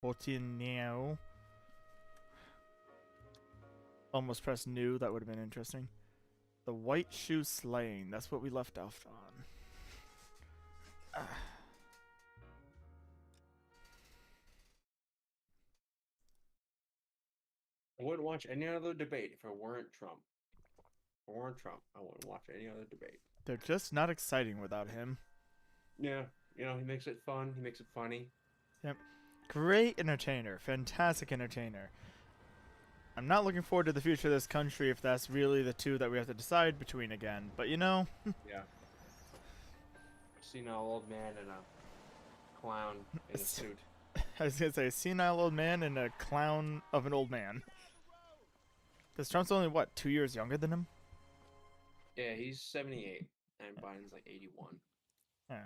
Portinho. Almost pressed new. That would have been interesting. The White Shoe Slaying. That's what we left off on. I wouldn't watch any other debate if it weren't Trump. If it weren't Trump, I wouldn't watch any other debate. They're just not exciting without him. Yeah, he makes it fun. He makes it funny. Yep. Great entertainer. Fantastic entertainer. I'm not looking forward to the future of this country if that's really the two that we have to decide between again. But you know. Yeah. Senile old man and a clown in a suit. I was going to say, a senile old man and a clown of an old man. Because Trump's only, what, 2 years younger than him? Yeah, he's 78 and Biden's like 81. Yeah.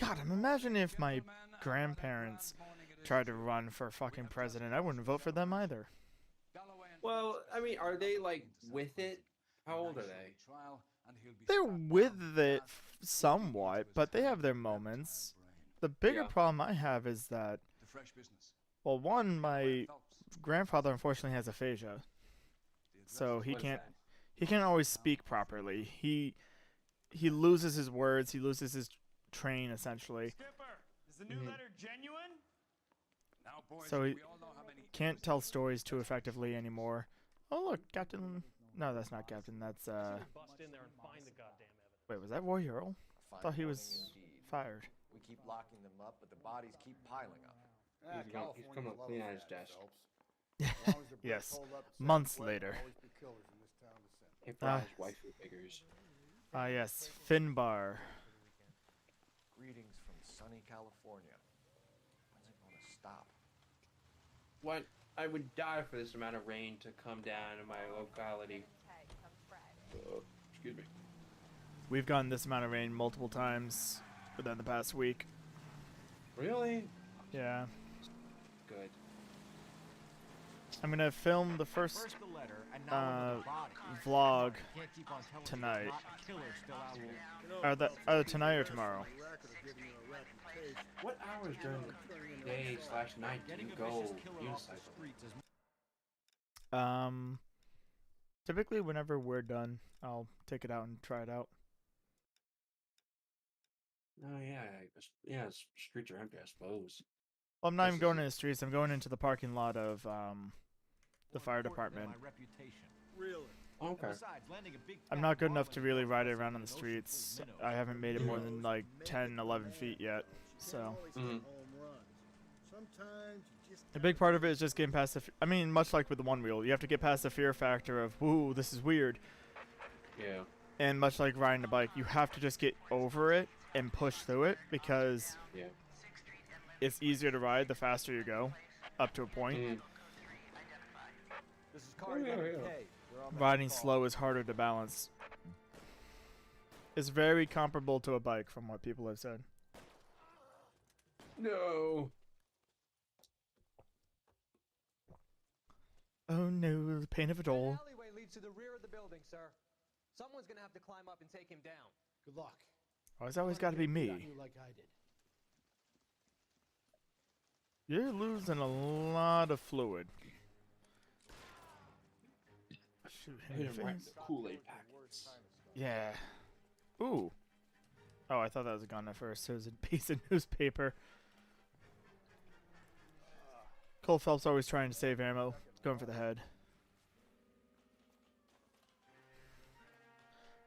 God, I'm imagining if my grandparents tried to run for fucking president. I wouldn't vote for them either. Well, I mean, are they like with it? How old are they? They're with it somewhat, but they have their moments. The bigger problem I have is that, well, one, my grandfather unfortunately has aphasia, so he can't always speak properly. He loses his words. He loses his train essentially. Skipper, is the new letter genuine? Now, boys, So he we all know how many can't tell stories too effectively anymore. Oh look, Captain. No, that's not Captain. That's Bust in there and find the goddamn evidence. Wait, was that Roy Earl? I thought he was fired. We keep locking them up, but the bodies keep piling up. He's coming up clean out his desk. Yes. Months later. Hey, for his waifu figures. Yes, Finbar. Greetings from sunny California. When's it going to stop? What? I would die for this amount of rain to come down in my locality. Excuse me. We've gotten this amount of rain multiple times within the past week. Really? Yeah. Good. I'm gonna film the first vlog tonight. Either tonight or tomorrow. What hours during the day / night do you go unicycle? Typically whenever we're done, I'll take it out and try it out. Oh yeah, streets are empty, I suppose. Well, I'm not even going into the streets. I'm going into the parking lot of the fire department. Really? Okay. I'm not good enough to really ride it around on the streets. I haven't made it more than like 10, 11 feet yet. So a big part of it is just getting past the. I mean, much like with the one wheel, you have to get past the fear factor of, "Ooh, this is weird." Yeah. And much like riding a bike, you have to just get over it and push through it because it's easier to ride the faster you go, up to a point. This is car number K. Riding slow is harder to balance. It's very comparable to a bike, from what people have said. No. Oh no, the pain of it all. The alleyway leads to the rear of the building, sir. Someone's gonna have to climb up and take him down. Good luck. Oh, it's always got to be me. You like I did. You're losing a lot of fluid. Shoot him in the face. Kool-Aid packets. Yeah. Ooh. Oh, I thought that was a gun at first. It was a piece of newspaper. Cole Phelps always trying to save ammo. Going for the head.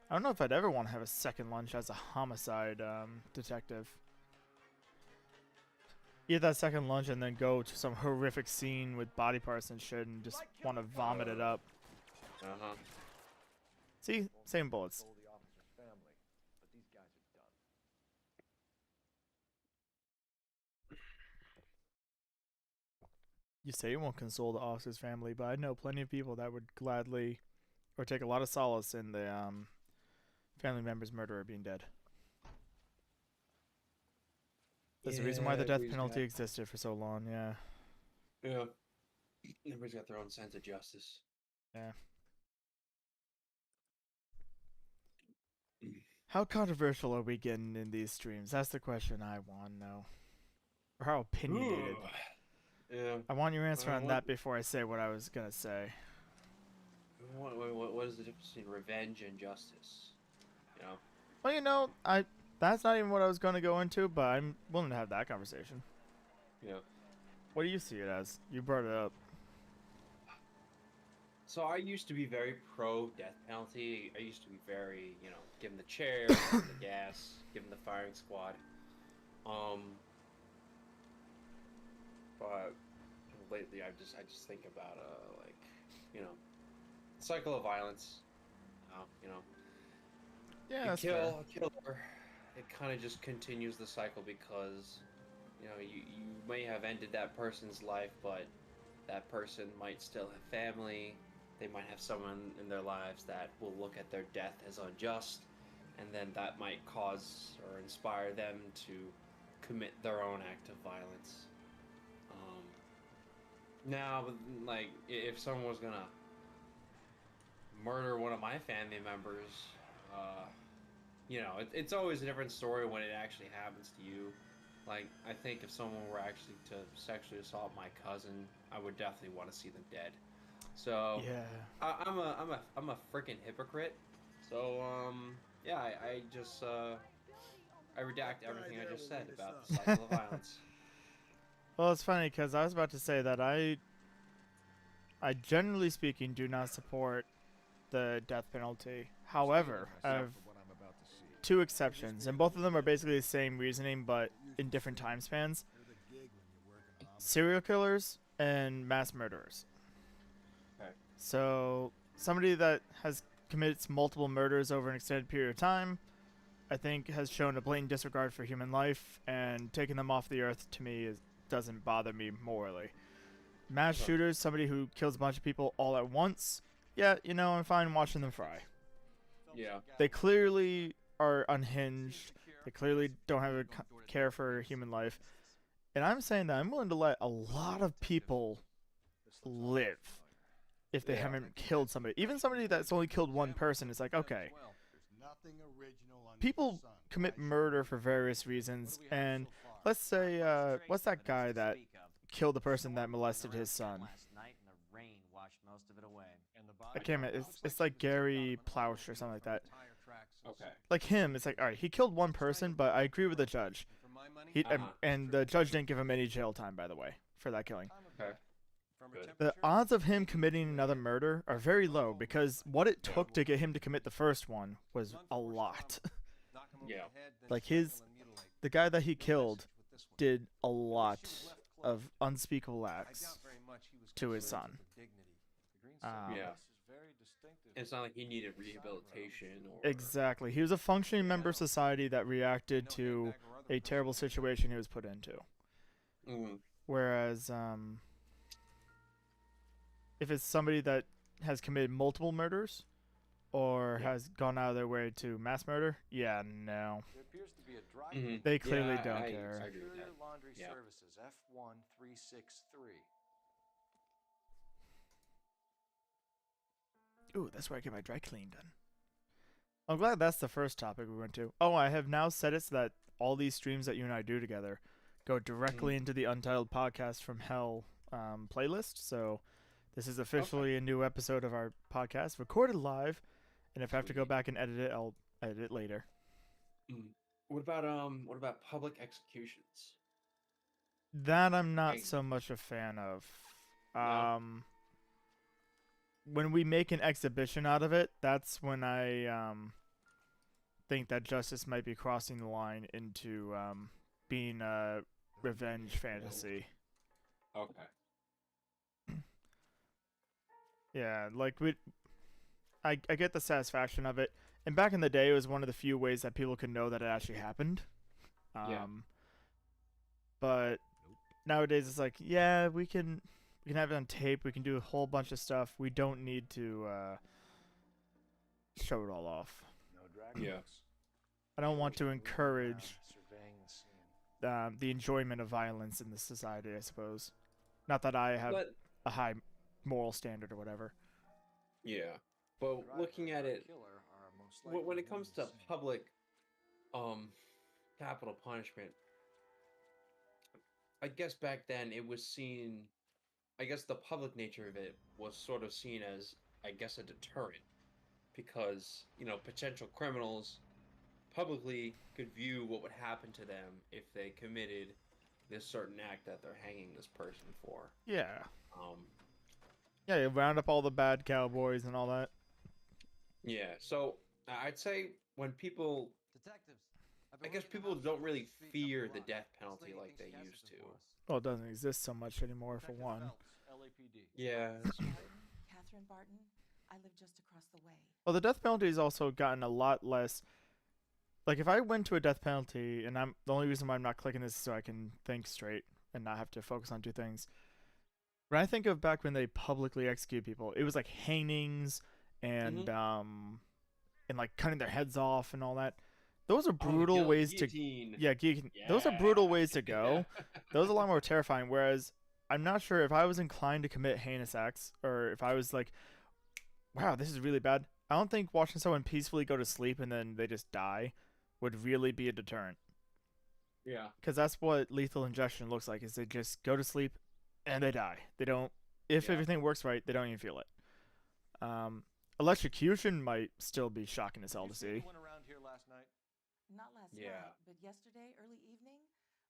I don't know if I'd ever want to have a second lunch as a homicide detective. Eat that second lunch and then go to some horrific scene with body parts and shit and just want to vomit it up. Uh-huh. See? Same bullets. Console the officer's family, but these guys are done. You say you won't console the officer's family, but I know plenty of people that would gladly or take a lot of solace in the family member's murderer being dead. That's the reason why the death penalty existed for so long, yeah. Yeah. Everybody's got their own sense of justice. Yeah. How controversial are we getting in these streams? That's the question I want to know. or how opinionated. Yeah. I want your answer on what- that before I say what I was gonna say. What is the difference between revenge and justice? You know. Well, that's not even what I was gonna go into, but I'm willing to have that conversation. Yeah. What do you see it as? You brought it up. So I used to be very pro death penalty. I used to be very, give him the chair, give him the gas, give him the firing squad. But lately I just think about cycle of violence. Yeah, You that's fair. kill a killer. It kind of just continues the cycle because you may have ended that person's life, but that person might still have family. They might have someone in their lives that will look at their death as unjust, and then that might cause or inspire them to commit their own act of violence. Now, like, if someone was gonna murder one of my family members, it's always a different story when it actually happens to you. Like, I think if someone were actually to sexually assault my cousin, I would definitely want to see them dead. So Yeah. I'm a freaking hypocrite. So yeah, I just I redact everything I just said about the cycle of violence. Well, it's funny because I was about to say that I generally speaking do not support the death penalty. However, I have two exceptions, and both of them are basically the same reasoning, but in different time spans. Serial killers and mass murderers. Okay. So somebody that has committed multiple murders over an extended period of time, I think, has shown a blatant disregard for human life, and taking them off the earth to me doesn't bother me morally. Mass shooters, somebody who kills a bunch of people all at once, yeah, I'm fine watching them fry. Yeah. They clearly are unhinged. They clearly don't have a care for human life. And I'm saying that I'm willing to let a lot of people live if they haven't killed somebody. Even somebody that's only killed one person, it's like, okay. People commit murder for various reasons, and let's say, what's that guy that killed the person that molested his son? I can't remember. It's like Gary Plouch or something like that. Okay. Like him, it's like, alright, he killed one person, but I agree with the judge. And the judge didn't give him any jail time, by the way, for that killing. Okay. Good. The odds of him committing another murder are very low because what it took to get him to commit the first one was a lot. Yeah. Like the guy that he killed did a lot of unspeakable acts to his son. Yeah. It's not like he needed rehabilitation or Exactly. He was a functioning member of society that reacted to a terrible situation he was put into. Whereas, if it's somebody that has committed multiple murders or has gone out of their way to mass murder, yeah, no. They clearly don't care. I agree with that. Laundry Yeah. Services F1363. Ooh, that's where I get my dry clean done. I'm glad that's the first topic we went to. Oh, I have now set it so that all these streams that you and I do together go directly into the Untitled Podcast from Hell playlist. So this is officially a new episode of our podcast, recorded live. And if I have to go back and edit it, I'll edit it later. What about public executions? That I'm not so much a fan of. No. When we make an exhibition out of it, that's when I think that justice might be crossing the line into being a revenge fantasy. Okay. Yeah, like I get the satisfaction of it. And back in the day, it was one of the few ways that people could know that it actually happened. But nowadays, it's like, yeah, we can have it on tape. We can do a whole bunch of stuff. We don't need to show it all off. Yeah. I don't want to encourage the enjoyment of violence in this society, I suppose. Not that I have a high moral standard or whatever. Yeah. But looking at it, when it comes to public capital punishment, I guess back then it was seen. I guess the public nature of it was sort of seen as, I guess, a deterrent because potential criminals publicly could view what would happen to them if they committed this certain act that they're hanging this person for. Yeah. Um, Yeah, you round up all the bad cowboys and all that. yeah. So I'd say when people, Detectives. I guess people don't really fear the death penalty like they used to. Well, it doesn't exist so much anymore, for one. LAPD. Yeah. Catherine Barton. I live just across the way. Well, the death penalty has also gotten a lot less. Like, if I went to a death penalty, and the only reason why I'm not clicking this is so I can think straight and not have to focus on two things. When I think of back when they publicly execute people, it was like hangings and and like cutting their heads off and all that. Those are brutal ways guillotine. to guillotine. Those are brutal ways to go. Those are a lot more terrifying. Whereas I'm not sure if I was inclined to commit heinous acts, or if I was like, wow, this is really bad. I don't think watching someone peacefully go to sleep and then they just die would really be a deterrent. Yeah. Because that's what lethal injection looks like, is they just go to sleep and they die. They don't, if everything works right, they don't even feel it. Electrocution might still be shocking as hell to see. Went around here last night. Not last Yeah. night, but yesterday, early evening,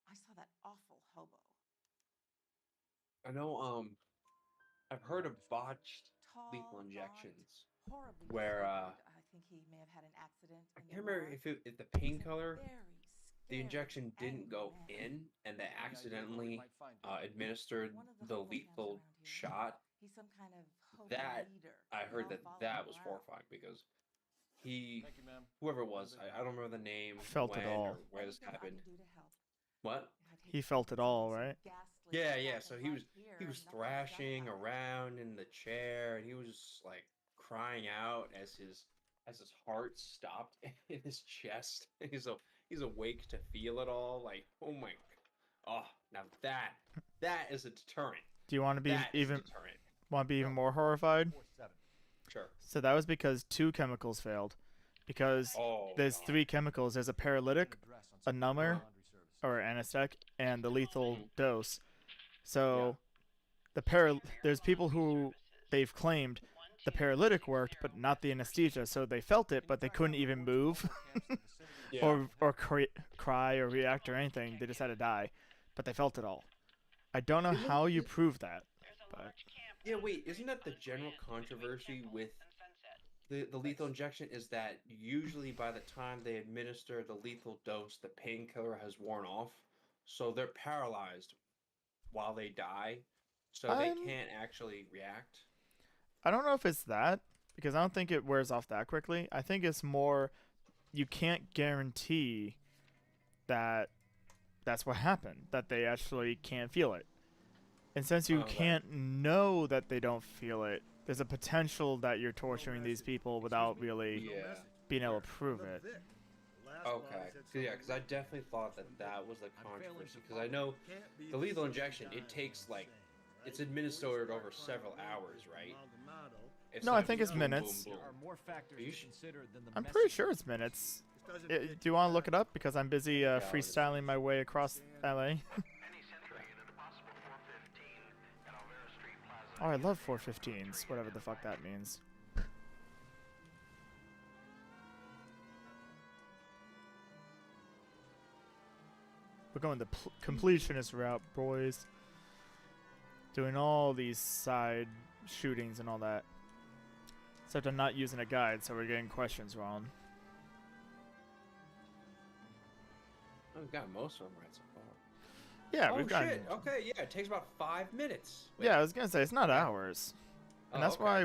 I saw that awful hobo. I know. I've heard of botched Tall, lethal gaunt, injections horribly where disfigured. I think he may have had an accident. I in can't the remember war. if the He's a painkiller, very the scary, injection didn't go angry man. in, and they Any idea where we accidentally might find him? administered One of the the hobo camps lethal around here. shot. He's some kind of hobo That leader. I They heard all that follow that him was around. horrifying because he, Thank you, ma'am. whoever it was, I don't remember the name, Felt it when, all. or where this Anything I happened. can do to help. What? I'd hate He to felt see it all, something so right? ghastly Yeah, happen yeah. So he right was here he and was nothing done thrashing about it. around in the chair, and he was just, like crying out as his heart stopped in his chest. He's awake to feel it all. Like, oh my, oh, now that is a deterrent. Do you want to be That is a even deterrent. more horrified? 4-7. Sure. So that was because 2 chemicals failed. Because Oh, there's God. 3 chemicals. There's a paralytic, Address on a some number, laundry service. or anesthetic, and the lethal dose. So there's people who they've claimed the paralytic worked, but not the anesthesia. So they felt it, but they couldn't even move, Yeah. or cry or react or anything. They just had to die, but they felt it all. I don't know how you prove that, but Yeah, wait, isn't that the general controversy with the lethal injection, is that usually by the time they administer the lethal dose, the painkiller has worn off, so they're paralyzed while they die, so they I'm- can't actually react. I don't know if it's that, because I don't think it wears off that quickly. I think it's more you can't guarantee that that's what happened, that they actually can't feel it. And since you Oh, right. can't know that they don't feel it, there's a potential that you're torturing these people without really Yeah. being able to prove it. Okay. Yeah, because I definitely thought that was the controversy, because I know the lethal injection, it takes, like, it's administered over several hours, right? No, I not think just it's boom, minutes. boom, There are boom. more factors Are you to sh- consider than the I'm pretty message sure of it's the minutes. Do you want to look it up? Because I'm busy I'll just- freestyling my way across LA. Oh, I love 415s, whatever the fuck that means. We're going the completionist route, boys. Doing all these side shootings and all that. Except I'm not using a guide, so we're getting questions wrong. Oh, we've got most of them right so far. Yeah, Oh, we've got. shit. Okay, yeah, it takes about 5 minutes. Wait. Yeah, I was gonna say it's not hours, and Oh, that's okay. why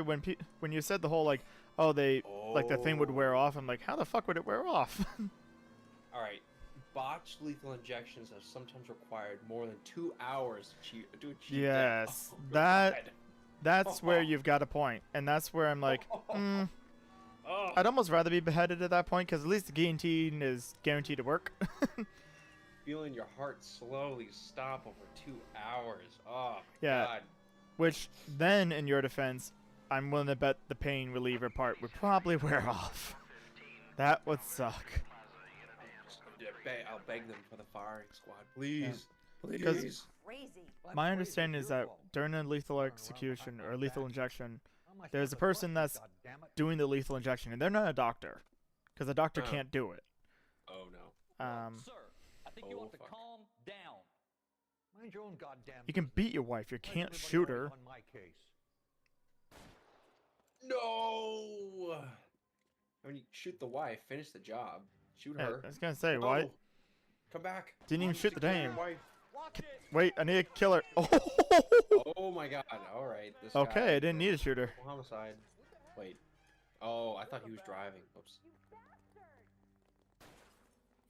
when you said the whole like, oh they like the thing would wear Oh. off, I'm like, how the fuck would it wear off? All right. Botched lethal injections have sometimes required more than 2 hours to achieve Yes, that. Oh, that- God. That's where you've got a point, and that's where I'm like, Oh. I'd almost rather be beheaded at that point, because at least the guillotine is guaranteed to work. Feeling your heart slowly stop over 2 hours. Oh, my Yeah. God. Which then, in your defense, I'm willing to bet the pain reliever part would probably wear off. That would suck. I'll beg them for the firing squad, please. Please. Crazy. My understanding is that during a lethal execution or lethal injection, there's a person that's doing the lethal injection, and they're not a doctor, because a doctor can't do it. Oh no. Sir, I think you Oh, ought to fuck. calm down. Mind your own goddamn You can beat your wife, you can't shoot her. On my case. No. I mean, shoot the wife. Finish the job. Shoot Yeah, her. I was gonna say, No. why? Come back. Didn't even shoot the Secure your dame. wife. Wait, I need a killer. Oh my god. All right. This Okay, guy- I didn't need a shooter. Homicide. Wait. Oh, I thought he was driving. Oops.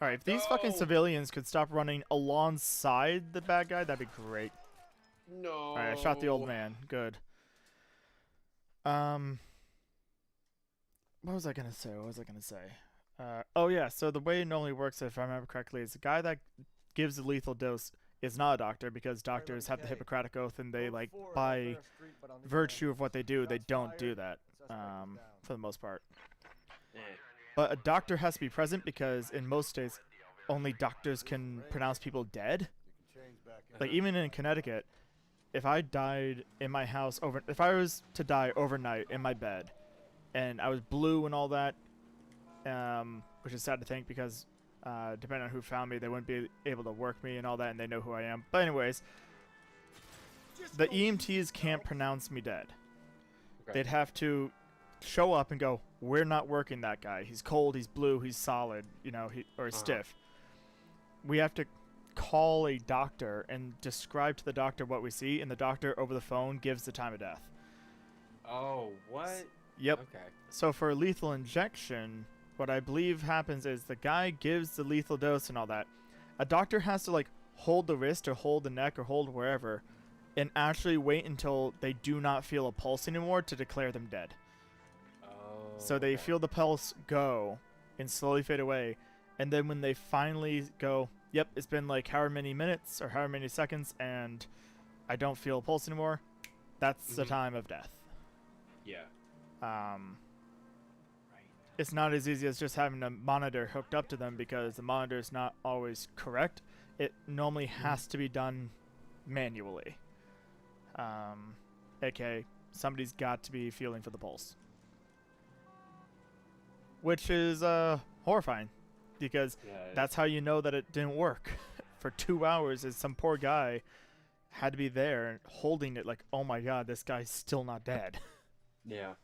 Alright, if these fucking No. civilians could stop running alongside the bad guy, that'd be great. No. Alright, I shot the old man. Good. What was I gonna say? Oh yeah, so the way it normally works, if I remember correctly, is the guy that gives the lethal dose is not a doctor, because doctors have the Hippocratic Oath, and they, like, by virtue of what they do, they don't do that, for the most part. Eh. But a doctor has to be present, because in most states, only doctors can pronounce people dead. Like, even in Connecticut, if I died in my house if I was to die overnight in my bed, and I was blue and all that, which is sad to think, because depending on who found me, they wouldn't be able to work me and all that, and they know who I am. But anyways, the EMTs can't pronounce me dead. Okay. They'd have to show up and go, "We're not working that guy. He's cold, he's blue, he's solid, or stiff." We have to call a doctor and describe to the doctor what we see, and the doctor over the phone gives the time of death. Oh, what? Yep. Okay. So for lethal injection, what I believe happens is the guy gives the lethal dose and all that. A doctor has to, like, hold the wrist or hold the neck or hold wherever and actually wait until they do not feel a pulse anymore to declare them dead. Oh. So they okay. feel the pulse go and slowly fade away, and then when they finally go, yep, it's been like however many minutes or however many seconds and I don't feel a pulse anymore, that's the time of death. Yeah. It's not as easy as just having a monitor hooked up to them, because the monitor is not always correct. It normally has to be done manually. AKA, somebody's got to be feeling for the pulse. Which is horrifying, because Yeah. that's how you know that it didn't work. For 2 hours, is some poor guy had to be there and holding it like, oh my god, this guy's still not dead. Yeah.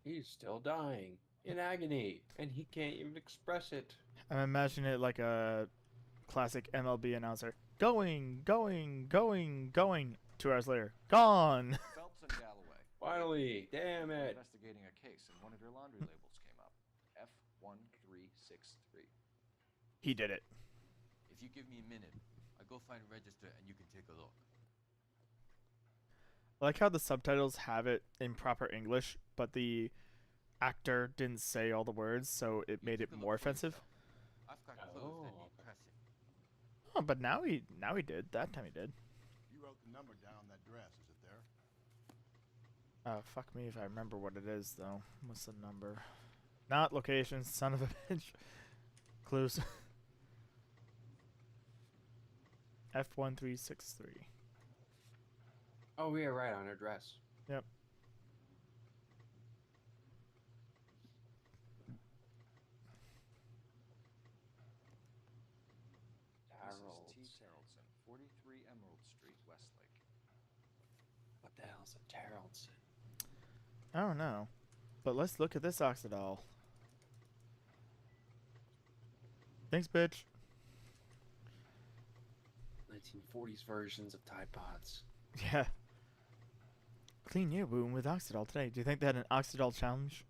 He's still dying in agony, and he can't even express it. I'm imagining it like a classic MLB announcer. Going, going, going, going. 2 hours later, gone. Phelps and Galloway. Finally, damn it. Investigating a case, and one of your laundry labels came up. F1363. He did it. If you give me a minute, I'll go find a register and you can take a look. I like how the subtitles have it in proper English, but the actor didn't say all the words, so it made it Take a more look for offensive. yourself. I've got clothes that need pressing. Oh, but now he did. That time he did. You wrote the number down on that dress, is it there? Fuck me if I remember what it is, though. What's the number? Not location, son of a bitch. Clues. F1363. Oh, yeah, right, on her dress. Yep. Mrs. T. Carrollson, 43 Emerald Street, Westlake. What the hell's a Taraldson? I don't know. But let's look at this Oxidol. Thanks, bitch. 1940s versions of Tide Pods. Yeah. Clean your wound with Oxidol today. Do you think they had an Oxidol challenge?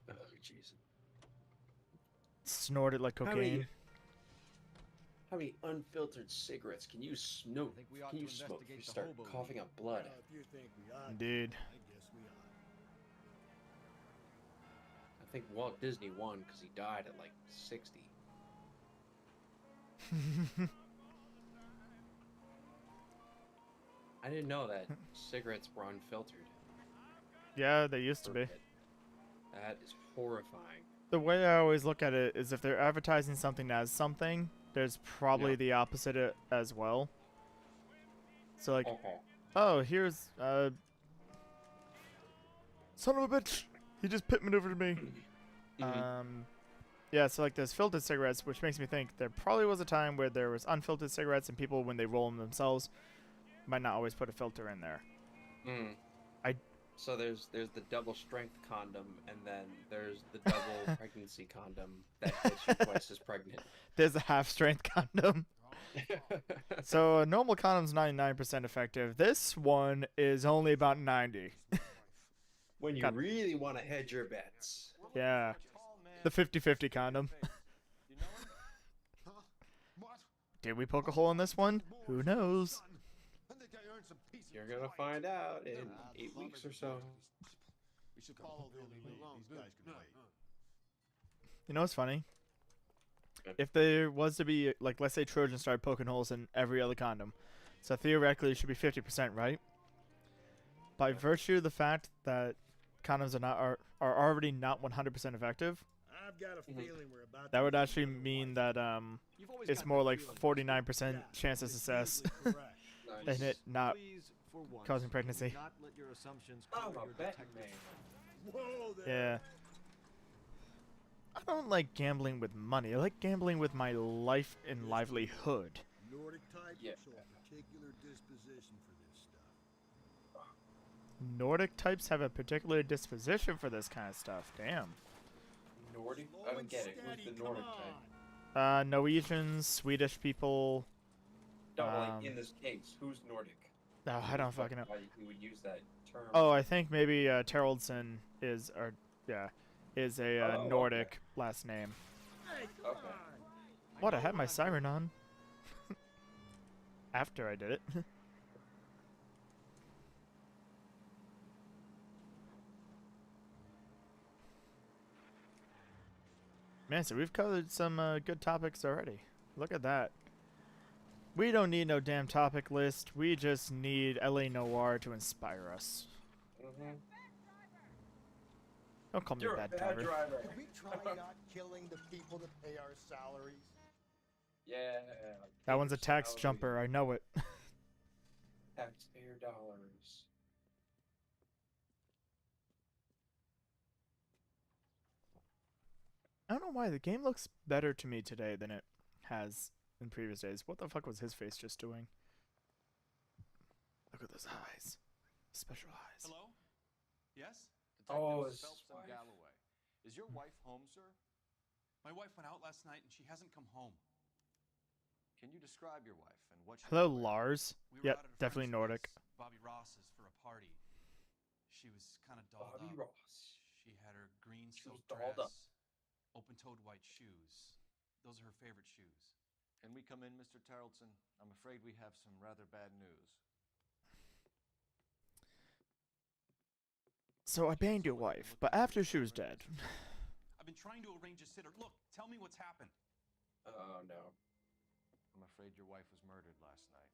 Oh, jeez. Snort it like How cocaine. many unfiltered cigarettes can you smoke? I think we ought Can to you smoke if you investigate the start hobo coughing league. up blood? Well, if you think we ought, Indeed. I guess we ought. I think Walt Disney won because he died at like 60. I didn't know that cigarettes were unfiltered. Yeah, they used to be. That is horrifying. the way I always look at it is if they're advertising something as something, there's probably Yeah. the opposite as well. So like, Okay. oh, here's son of a bitch, he just pit maneuvered me. Mhm. Yeah, so like there's filtered cigarettes, which makes me think there probably was a time where there was unfiltered cigarettes, and people when they roll them themselves might not always put a filter in there. So there's the double strength condom, and then there's the double pregnancy condom that gets you twice as pregnant. There's a half strength condom. So a normal condom's 99% effective. This one is only about 90. When you God. really want to hedge your bets. Yeah. The 50-50 condom. You know him? What? Did we poke a hole in this one? Who knows? I think I earned some peace. You're gonna find out in 8 weeks or so. We should follow the lead. These guys can wait. You know what's funny? If there was to be, like, let's say Trojan started poking holes in every other condom. So theoretically it should be 50%, right? By virtue of the fact that condoms are already not 100% effective, I've got a feeling we're about that would actually mean that it's more like 49% chance of success Nice. and it not Please, for once, causing pregnancy. do not let your assumptions I'm color a your betting detective. man. Whoa there. Yeah. I don't like gambling with money. I like gambling with my life and livelihood. Nordic types Yeah. show a particular disposition for this stuff. Nordic types have a particular disposition for this kind of stuff. Damn. Nordic? I don't get it. Who's the Nordic type? Norwegians, Swedish people. No, like in this case, who's Nordic? No, I don't fucking know. Why he would use that term? Oh, I think maybe Terrelson is, or yeah, is a Oh, Nordic okay. last name. Okay. What? I had my siren on. After I did it. Man, so we've covered some good topics already. Look at that. We don't need no damn topic list. We just need LA Noire to inspire us. Mm-hmm. Don't call me You're a a bad bad driver. driver. Could we try not killing the people that pay our salaries? Yeah. That one's a tax Salary, jumper. I know it. Taxpayer dollars. I don't know why the game looks better to me today than it has in previous days. What the fuck was his face just doing? Look at those eyes. Special eyes. Hello? Yes? Oh, Detectives his Phelps and wife. Galloway. Is your wife home, sir? My wife went out last night and she hasn't come home. Can you describe your wife and what she Hello, was wearing? Lars. We were Yep, out at a definitely friend's Nordic. place, Bobby Ross's, for a party. She was kind of dolled Bobby up. Ross. She had her green She was silk dolled dress, up. open-toed white shoes. Those are her favorite shoes. Can we come in, Mr. Tarleton? I'm afraid we have some rather bad news. So I banged your wife, but after she was dead. I've been trying to arrange a sitter. Look, tell me what's happened. Oh no. I'm afraid your wife was murdered last night.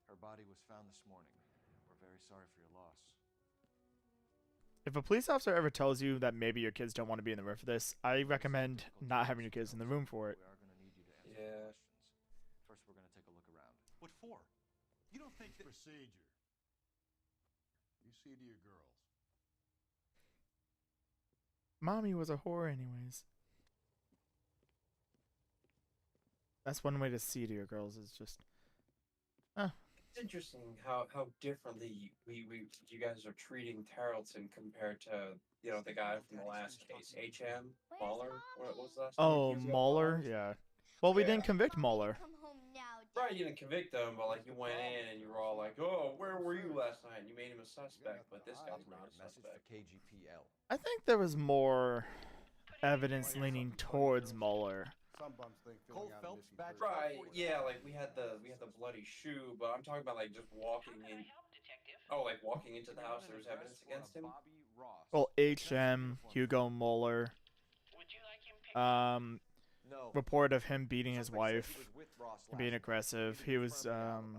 Her body was found this morning. We're very sorry for your loss. If a police officer ever tells you that maybe your kids don't want to be in the room for this, I recommend not having your kids in the room for it. We are going to need you to answer Yeah. some questions. First, we're going to take a look around. What for? You don't think that... Procedure. You see to your girls. Mommy was a whore anyways. That's one way to see to your girls is just... It's interesting how differently you guys are treating Tarleton compared to the guy from the last case, H.M. Mahler. What was the last name? Oh, He was Mueller? Yeah. Well, we Yeah. didn't convict Mueller. Come home now, Right, you didn't convict him, but like you went in and you were all like, "Oh, where were you last night?" And you made him a suspect, but this guy's not a Message suspect. for KGPL. I think there was more evidence leaning towards Mueller. Some bums think Cole filling out a Phelps, missing badge person- Right, yeah, like we had the bloody shoe, but I'm talking about like just walking in. Oh, like walking into the house, there was evidence against him. Bobby Ross. Well, H.M., Hugo Mueller, No. report of him beating his Suspect said he wife, was with Ross and being last night. aggressive. Can He you was, confirm the alibi?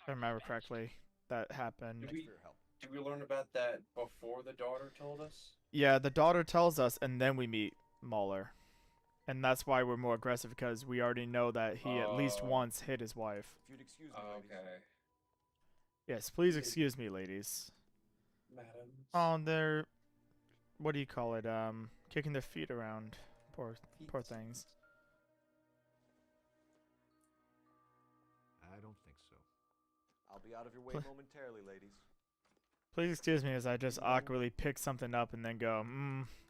if I remember correctly, that happened. Did Thanks we- for your help. Did we learn about that before the daughter told us? Yeah, the daughter tells us, and then we meet Mahler. And that's why we're more aggressive, because we already know that he at least once hit his wife. If you'd excuse me, ladies. Okay. Yes, please excuse me, ladies. Madam. Oh, they're... What do you call it? Kicking their feet around. Poor things. I don't think so. I'll be out of your way momentarily, ladies. Please excuse me as I just awkwardly pick something up and then go,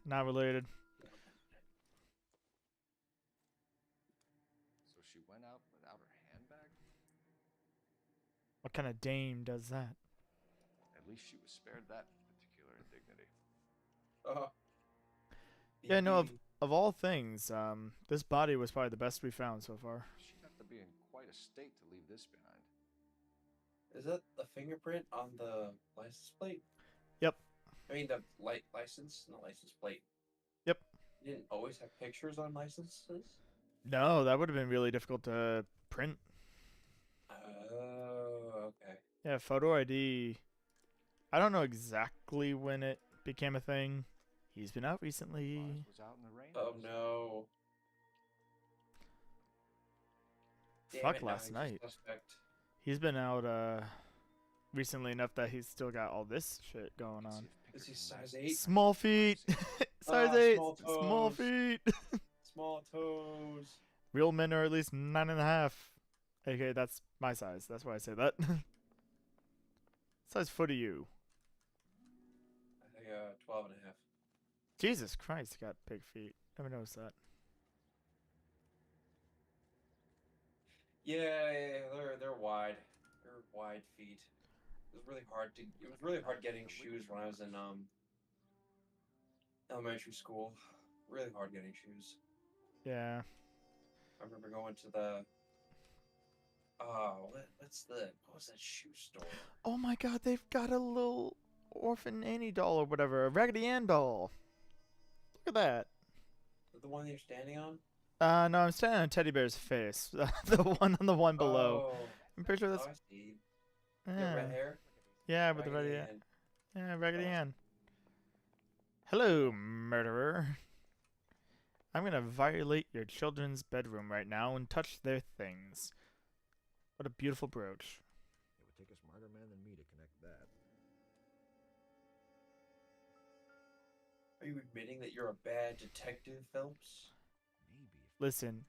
not related. So she went out without her handbag? What kind of dame does that? At least she was spared that particular indignity. Yeah, no, of all things, this body was probably the best we found so far. She'd have to be in quite a state to leave this behind. Is that the fingerprint on the license plate? Yep. I mean the license, not license plate. Yep. You didn't always have pictures on licenses? No, that would have been really difficult to print. Oh, okay. Yeah, photo ID. I don't know exactly when it became a thing. He's been out recently. Was out in the rain. Oh no. Fuck, last night. He's been out recently enough that he's still got all this shit going on. Is he size 8? Small feet. Size 8. Small Small feet. Small toes. Real men are at least 9.5. Okay, that's my size. That's why I say that. Size foot are you? I think 12 and a half. Jesus Christ, you got big feet. Never noticed that. Yeah, they're wide. They're wide feet. It was really hard getting shoes when I was in elementary school. Really hard getting shoes. Yeah. I remember going to the what was that shoe store? Oh my God, they've got a little orphan Annie doll or whatever, a Raggedy Ann doll. Look at that. The one you're standing on? No, I'm standing on Teddy Bear's face. The one on the one below. Oh, I'm pretty sure that's. I see. Yeah, Red hair. yeah, with the Raggedy Ann. Yeah, Raggedy Ann. Hello, murderer. I'm gonna violate your children's bedroom right now and touch their things. What a beautiful brooch. It would take a smarter man than me to connect that. Are you admitting that you're a bad detective, Phelps? Maybe. Listen,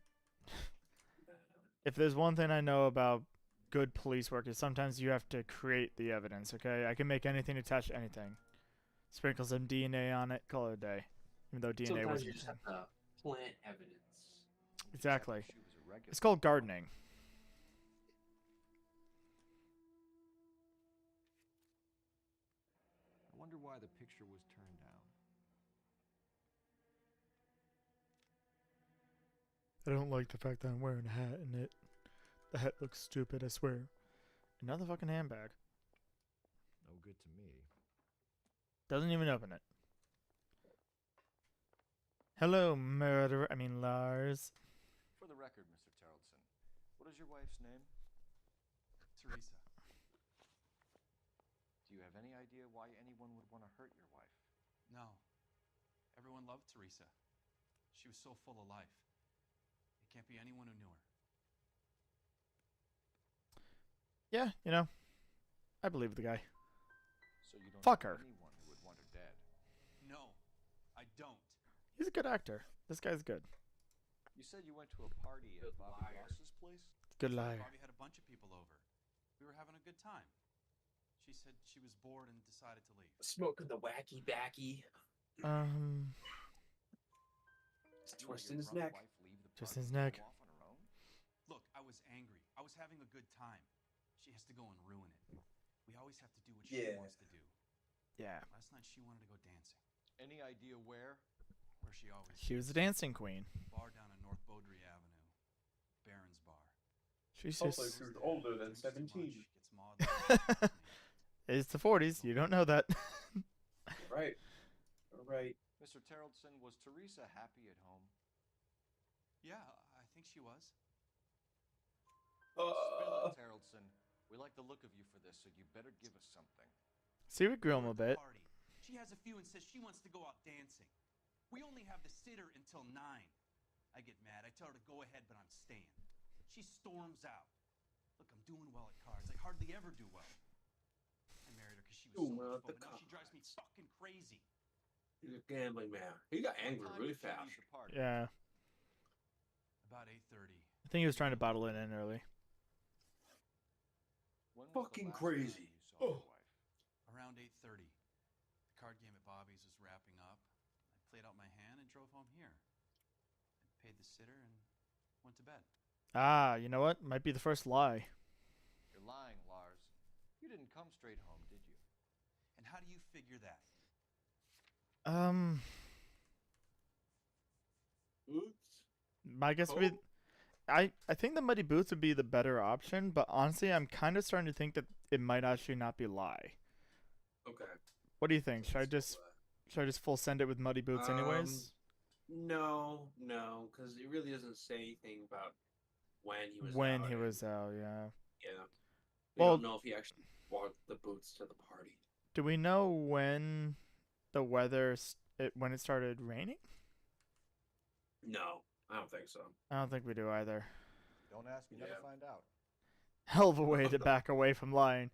if there's one thing I know about good police work is sometimes you have to create the evidence, okay? I can make anything attach to anything. Sprinkle some DNA on it, call it a day. Even though DNA Sometimes wasn't. you just have to plant evidence. Exactly. She was a regular. It's called gardening. I wonder why the picture was turned down. I don't like the fact that I'm wearing a hat in it. The hat looks stupid, I swear. Another fucking handbag. No good to me. Doesn't even open it. Hello, murderer. Lars. For the record, Mr. Terrelson, what is your wife's name? Teresa. Do you have any idea why anyone would want to hurt your wife? No. Everyone loved Teresa. She was so full of life. It can't be anyone who knew her. Yeah, I believe the guy. So you don't Fuck know her. anyone who would want her dead? No, I don't. He's a good actor. This guy's good. You said you went to a party at Bobby Ross's place? Good That's right, liar. Bobby had a bunch of people over. We were having a good time. She said she was bored and decided to leave. Smoking the wacky backy. Just twisting his neck. Just his neck. Off on her own? Look, I was angry. I was having a good time. She has to go and ruin it. We always have to do what she wants to do. Yeah. Last night she wanted to go dancing. Any idea where? Where she always She was a dancing queen. bar down on North Beaudry Avenue. Baron's Bar. She's Hopefully just... she was older than Drinks too 17. much, gets maudlin. It's the 40s. You don't know that. Right. Right. Mr. Terrelson, was Teresa happy at home? Yeah, I think she was. Spill it, Terrelson. We like the look of you for this, so you better give us something. See, we grew him a bit. Party. She has a few and says she wants to go out dancing. We only have the sitter until 9. I get mad. I tell her to go ahead, but I'm staying. She storms out. Look, I'm doing well at cards. I hardly ever do well. I married her because she was so much fun, but now she drives me fucking crazy. He's a gambling man. He got angry really fast. Yeah. About 8:30. I think he was trying to bottle it in early. Fucking crazy. Oh. Around 8:30. The card game at Bobby's was wrapping up. I played out my hand and drove home here. I paid the sitter and went to bed. Ah, you know what? Might be the first lie. You're lying, Lars. You didn't come straight home, did you? And how do you figure that? I guess I think the muddy boots would be the better option, but honestly, I'm kind of starting to think that it might actually not be lie. Okay. What do you think? Should I just full send it with muddy boots anyways? No, because it really doesn't say anything about when he was out. Yeah. Yeah. We don't know if he actually brought the boots to the party. Do we know when the weather when it started raining? No, I don't think so. I don't think we do either. Don't ask, you never find out. Hell of a way to back away from lying.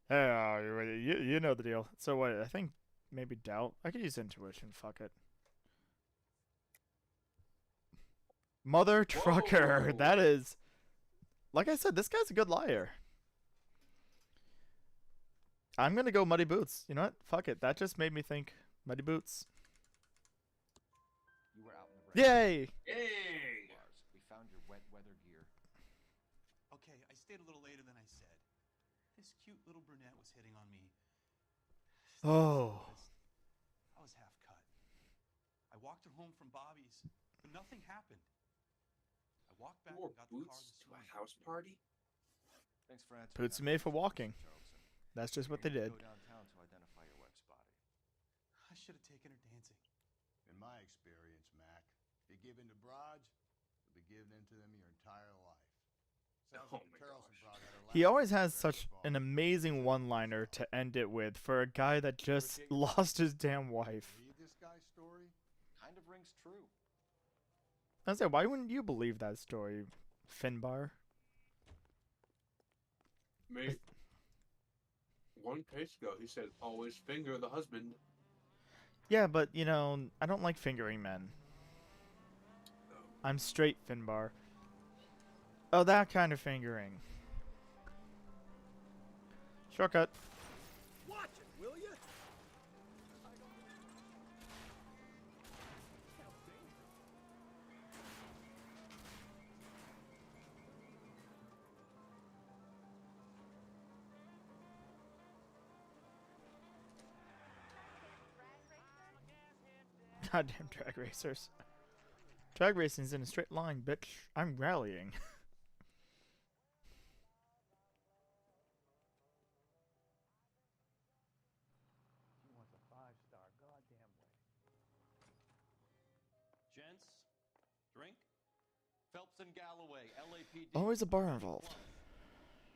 Hey, you know the deal. So what? I think maybe doubt. I could use intuition. Fuck it. Mother trucker. Whoa. That is, like I said, this guy's a good liar. I'm gonna go muddy boots. You know what? Fuck it. That just made me think muddy boots. You were out in the rain. Yay! Yay! Lars, we found your wet weather gear. Okay, I stayed a little later than I said. This cute little brunette was hitting on me. Oh. I was half cut. I walked her home from Bobby's, but nothing happened. I walked back and got the car boots this to a morning. house party? Thanks for answering. Boots made for walking. That's just what they did. Go downtown to identify your wife's body. I should have taken her dancing. In my experience, Mac, you give in to broads, you'll be giving in to them your entire life. Sounds like the Carlson broad had her He last always has very such far. an amazing one-liner to end it with for a guy that just lost his damn wife. Read this guy's story? Kind of rings true. I was like, why wouldn't you believe that story, Finbar? Mate. One case ago, he said, always finger the husband. Yeah, but, you know, I don't like fingering men. I'm straight, Finbar. Oh, that kind of fingering. Shortcut. Watch it, will you? Goddamn drag racers. Drag racing's in a straight line, bitch. I'm rallying. She wants a 5-star goddamn way. Gents, drink. Phelps and Galloway, LAPD. Always a bar involved.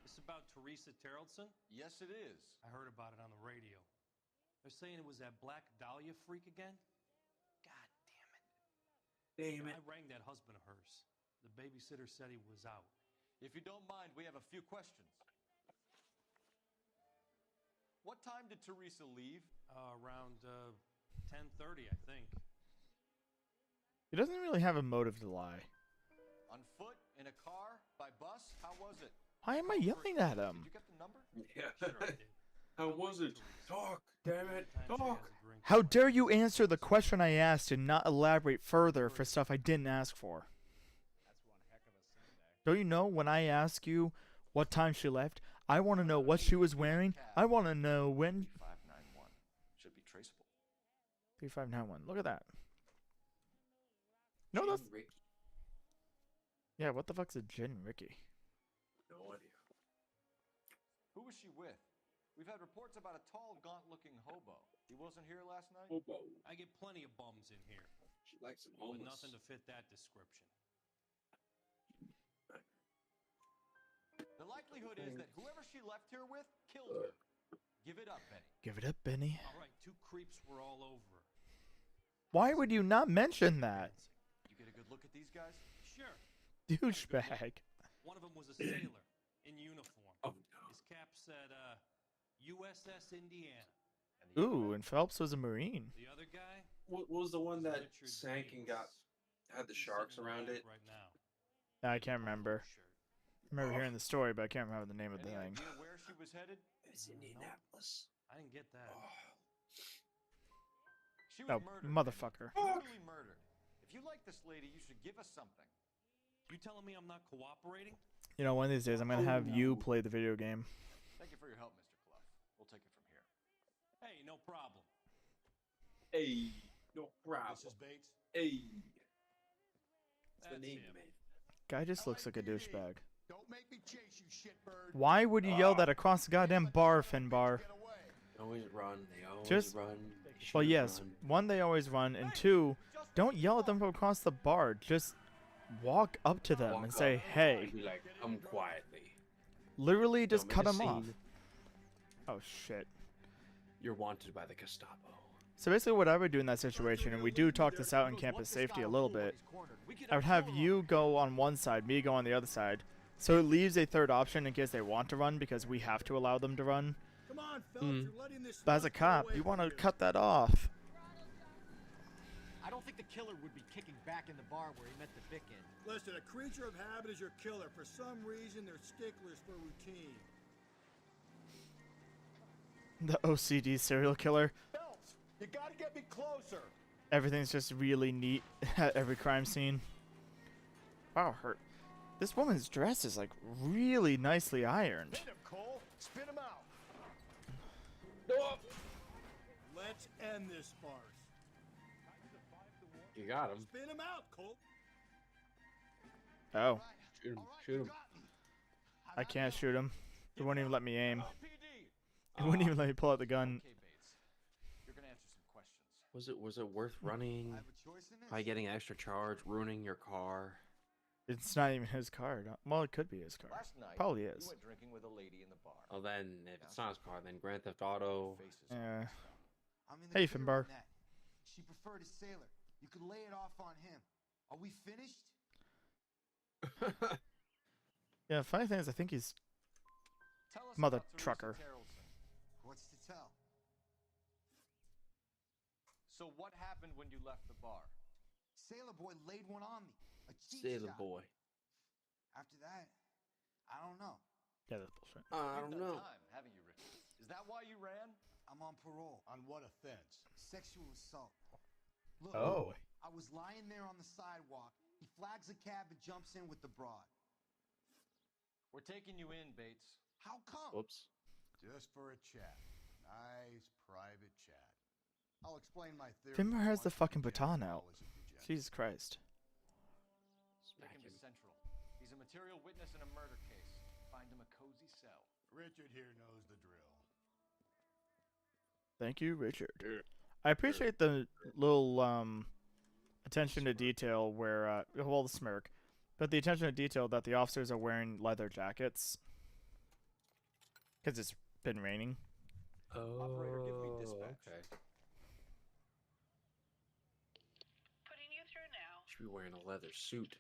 This about Teresa Terrellson? Yes, it is. I heard about it on the radio. They're saying it was that Black Dahlia freak again? God damn it. Damn it. I rang that husband of hers. The babysitter said he was out. If you don't mind, we have a few questions. What time did Teresa leave? Around 10:30, I think. He doesn't really have a motive to lie. On foot? In a car? By bus? How was it? Why am I yelling at him? Did you get the number? Yeah. Sure I did. How was it? Talk, damn it, Time she has talk. a drink. How dare you answer the question I asked and not elaborate further for stuff I didn't ask for? That's one heck of a Sunday. Don't you know when I ask you what time she left, I want to know what she was wearing. I want to know when. 3591. Should be traceable. 3591. Look at that. No, that's. Ricky. Yeah, what the fuck's a Gin Ricky? No idea. Who was she with? We've had reports about a tall, gaunt-looking hobo. He wasn't here last night? Hobo. I get plenty of bums in here, She likes some but homeless. nothing to fit that description. The likelihood is that whoever she left here with killed her. Give it up, Benny. Give it up, Benny. All right, 2 creeps were all over her. Why would you not mention that? You get a good look at these guys? Sure. Douchebag. One of them was a sailor in uniform. Oh no. His cap said, USS Indiana. And the other Ooh, one? and Phelps was a Marine. The other guy? What was the one that Richard sank and Davis. had the He's sharks sitting in around the it? back Right now. I can't remember. Shirt. I remember hearing the story, but I can't remember the name of the Any thing. idea where she was headed? It's Indianapolis. I didn't get that. She was Oh, murdered. motherfucker. Benny. Brutally murdered. If you like this lady, you should give us something. You telling me I'm not cooperating? You know, one of these days I'm gonna have you play the video game. Thank you for your help, Mr. Clough. We'll take it from here. Hey, no problem. Hey, no problem. Mrs. Bates? Hey. That's the That's name, him. man. Guy just looks like a douchebag. Don't make me chase you, shitbird. Why would you yell that across the goddamn bar, Finbar? Get away. They always run. They always Just- run. They Well, should yes. run. One, they always run, and two, don't yell at them from across the bar. Just walk up to them Walk and say, up "Hey." and be like, come quietly. Literally, just Don't cut make a them off. scene. Oh shit. You're wanted by the Gestapo. So basically, what I would do in that situation, and we do talk this out in campus safety a little bit, I would have you go on one side, me go on the other side, so it leaves a third option in case they want to run, because we have to allow them to run. Come on, Phelps. You're letting this But as a stuff get cop, away you from want to you. cut that off. I don't think the killer would be kicking back in the bar where he met the Vic in. Listen, a creature of habit is your killer. For some reason, they're sticklers for routine. The OCD serial killer. Phelps, you gotta get me closer. Everything's just really neat at every crime scene. Wow, this woman's dress is like really nicely ironed. Hit him, Cole. Spin him out. Let's end this farce. You got him. Spin him out, Cole. Oh, Shoot him. Shoot him. I can't shoot him. It won't even let me aim. It wouldn't even let me pull out the gun. Okay, Bates. You're gonna answer some questions. Was it worth running by getting an extra charge, ruining your car? It's not even his car. Well, it could be his car. Last night, Probably you is. went drinking with a lady in the bar. Well, then if it's not his car, then Grand Theft Auto. Faces Yeah. I'm in Hey, clear Finbar. on that. She preferred a sailor. You could lay it off on him. Are we finished? Yeah, funny thing is, I think he's Tell us Mother about Teresa trucker. Terrelson. What's to tell? So what happened when you left the bar? Sailor boy laid one on me. A cheap Sailor shot. boy. After that, I don't know. yeah, that's bullshit. I You've don't done know. time, haven't you, Richard? Is that why you ran? I'm on parole. On what offense? Sexual assault. Look, Oh. I was lying there on the sidewalk. He flags a cab and jumps in with the broad. We're taking you in, Bates. How come? Whoops. Just for a chat. Nice private chat. I'll explain my theory. Finbar has the once fucking we get baton to out. college and degenerate. Jesus Christ. Take him to Central. He's a material witness in a murder case. Find him a cozy cell. Richard here knows the drill. Thank you, Richard. I appreciate the little attention to detail where well, the smirk, but the attention to detail that the officers are wearing leather jackets because it's been raining. Oh, Operator, give me dispatch. okay. Putting you through now. Should be wearing a leather suit.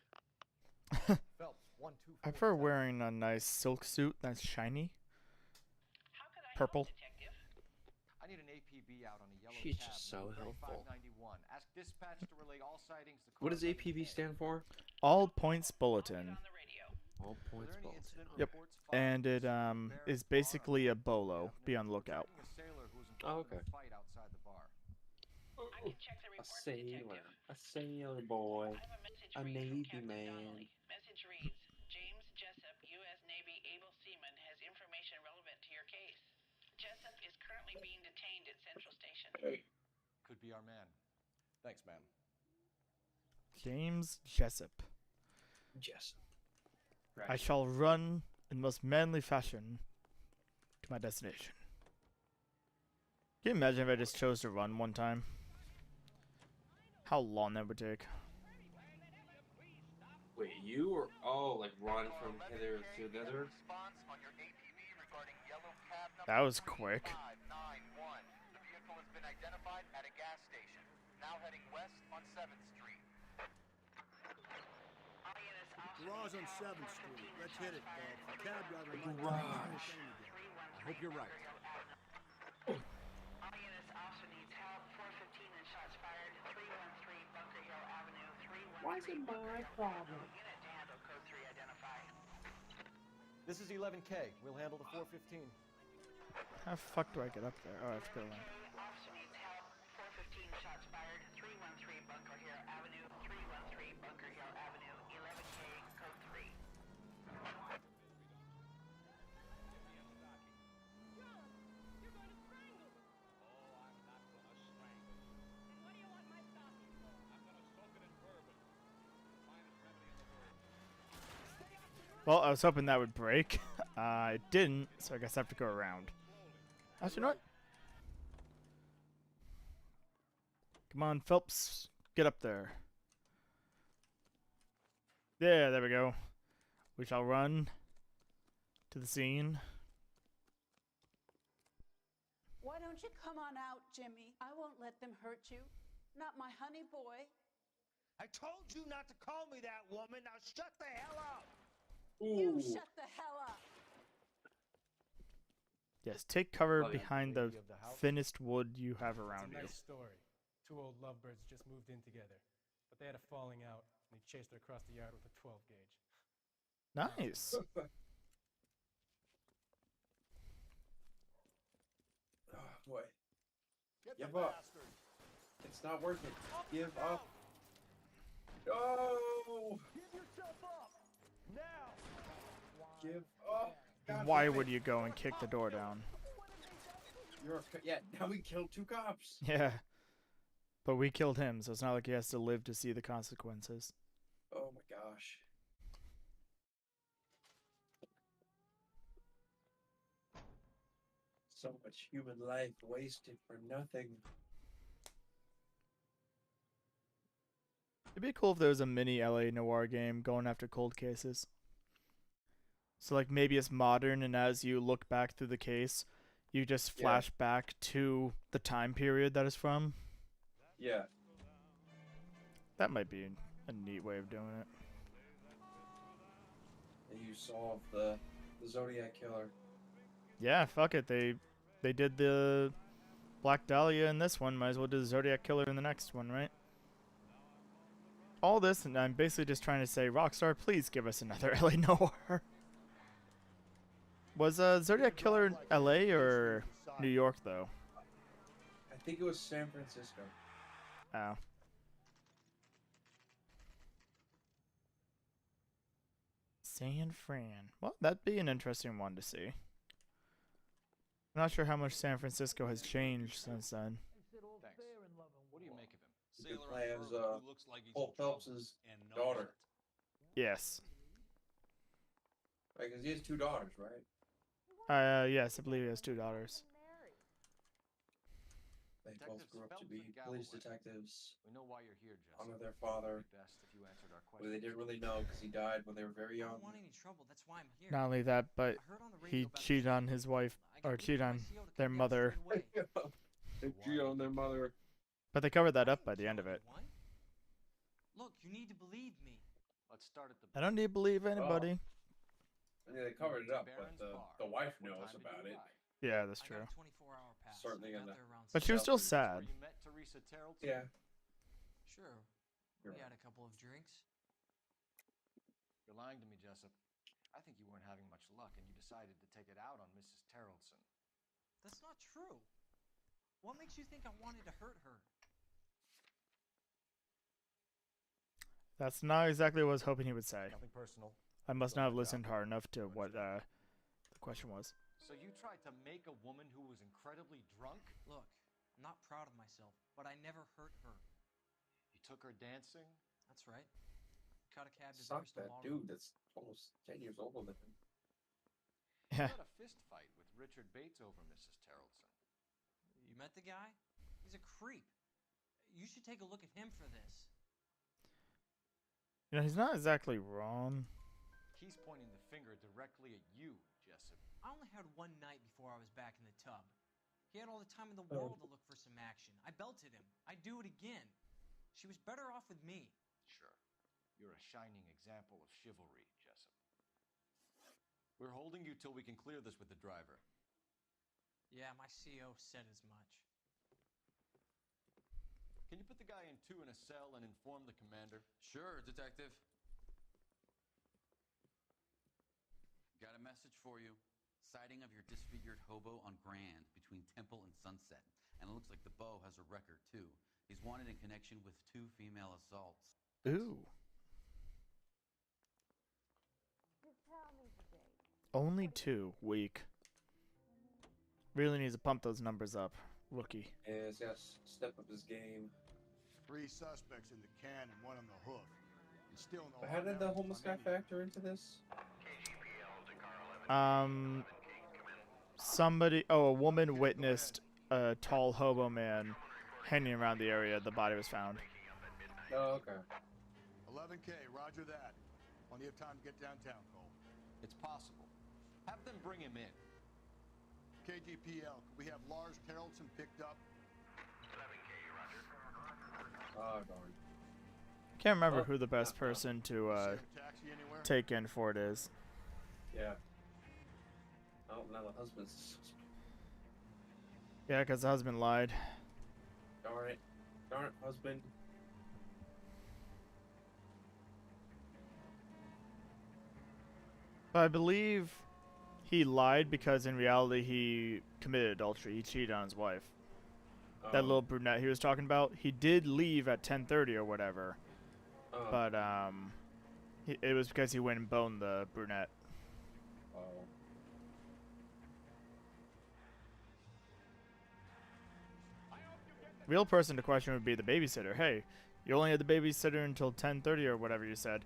Phelps, 1, 2, I prefer wearing a nice silk suit that's shiny. How could I Purple. help, detective? I need an APB out on a yellow She's cab. just so number helpful. 3591. Ask dispatch to relay all sightings to What does car APB 11A. stand for? All Points Get Bulletin. on the radio. All Were points there any bulletin. incident Yep. reports And following it the shooting at is Barrett's bar basically on a bolo. Avenue? Be on the lookout. Targeting a sailor who was Oh, involved in okay. a fight outside the bar. I can check the A report, sailor. detective. A sailor boy. I have a message A for you from Navy Captain man. Donnelly. Message reads, James Jessup, U.S. Navy able seaman, has information relevant to your case. Jessup is currently being detained at Central Station. Could be our man. Thanks, ma'am. James Jessup. Jessup. I shall run in most manly fashion to my destination. Can you imagine if I just chose to run one time? How long that would take. Wait, you or like run from hither to thither? That was quick. The vehicle has been identified at a gas station. Now heading west on 7th Street. Garage on 7th Street. Let's hit it, Bob. The cab driver might Garage. again. I hope you're right. All units also needs help. 415 and shots fired. 313 Bunker Hill Avenue. 313 Why is it my problem? Unit to handle code 3 identified. This is 11K. We'll handle the 415. How the fuck do I get up there? Oh, I have to go around. Officer needs help. 415 shots fired. 313 Bunker Hill Avenue. 313 Bunker Hill Avenue. 11K code 3. Well, I was hoping that would break. It didn't, so I guess I have to go around. Actually, you know what? Come on, Phelps. Get up there. Yeah, there we go. We shall run to the scene. Why don't you come on out, Jimmy? I won't let them hurt you. Not my honey boy. I told you not to call me that, woman. Now shut the hell up. You shut the hell up. Yes, take cover Oh, yeah. behind the thinnest wood you have around It's a you. nice story. Two old lovebirds just moved in together, but they had a falling out, and he chased her across the yard with a 12 gauge. Nice. Oh boy. Get Give the up. bastard. It's not worth it. Give up. No. Give yourself up. Now. Give up. God Why damn it. would you go and kick the door down? Yeah, now we killed 2 cops. Yeah. But we killed him, so it's not like he has to live to see the consequences. Oh my gosh. So much human life wasted for nothing. It'd be cool if there was a mini LA Noire game going after cold cases. So like maybe it's modern, and as you look back through the case, you just flash back to the time period that it's from. Yeah. That might be a neat way of doing it. And you solved the Zodiac killer. Yeah, fuck it. They did the Black Dahlia in this one. Might as well do the Zodiac Killer in the next one, right? All this, and I'm basically just trying to say, Rockstar, please give us another LA Noire. Was Zodiac Killer in LA or New York, though? I think it was San Francisco. Oh. San Fran. Well, that'd be an interesting one to see. I'm not sure how much San Francisco has changed since then. Thanks. What do you make of him? You could Sailor play on as Pearl, who looks like he's Paul in trouble Phelps' and knows daughter. it. Yes. Right, because he has 2 daughters, right? Yes, I believe he has 2 daughters. They both grew up to be police detectives. We know why you're here, Jesse. Honor their father. Best if you answered our Well, they didn't really know because he died when they were very I young. don't want any trouble. That's why I'm here. Not only that, but I heard on the radio he about the cheated on shooting. his wife, I got or to cheated my on CO to their come down mother. straight away. They cheated on their mother. But they covered that up by the end of it. What? Look, you need to believe me. Let's start at the I don't need to believe anybody. I mean, they covered it up, but the wife knows about it. Yeah, that's I true. got a 24-hour pass. Certainly I got gonna- there around But she was still 6:30. sad. Where you met Teresa Terrellton? Yeah. Sure. You're We right. had a couple of drinks. You're lying to me, Jessup. I think you weren't having much luck, and you decided to take it out on Mrs. Terrellson. That's not true. What makes you think I wanted to hurt her? That's not exactly what I was hoping he would say. Nothing personal. I must not have listened hard enough to what the question was. So you tried to make a woman who was incredibly drunk? Look, I'm not proud of myself, but I never hurt her. You took her dancing? That's right. Caught a cab to Suck Bristol that Long dude that's almost 10 years older than him. You Yeah. had a fist fight with Richard Bates over Mrs. Terrellson. You met the guy? He's a creep. You should take a look at him for this. You know, he's not exactly wrong. He He's pointing the finger directly at you, Jessup. I only had one night before I was back in the tub. He had all the time in the world to look for some action. I belted him. I'd do it again. She was better off with me. Sure. You're a shining example of chivalry, Jessup. We're holding you till we can clear this with the driver. Yeah, my CO said as much. Can you put the guy in 2 in a cell and inform the commander? Sure, Detective. Got a message for you. Sighting of your disfigured hobo on Grand between Temple and Sunset. And it looks like the Beau has a record, too. He's wanted in connection with 2 female assaults. Ooh. Only 2. Weak. Really needs to pump those numbers up. Rookie. Yeah, he's got to step up his game. 3 suspects in the can and 1 on the hoof. And still no. But how did the homeless guy factor into this? Somebody. Oh, a woman witnessed a tall hobo man hanging around the area the body was found. Oh, okay. 11K, roger that. Plenty of time to get downtown, Cole. It's possible. Have them bring him in. KGPL, could we have Lars Carrollson picked up? 11K, roger. Oh, darn. Can't remember who the best person to Taxi anywhere? take in for it is. Yeah. Oh, now the husband's. Yeah, because the husband lied. Darn it. Darn it, husband. But I believe he lied because in reality he committed adultery. He cheated on his wife. That little brunette he was talking about, he did leave at 10:30 or whatever. But it was because he went and boned the brunette. Oh. Real person to question would be the babysitter. Hey, you only had the babysitter until 10:30 or whatever you said,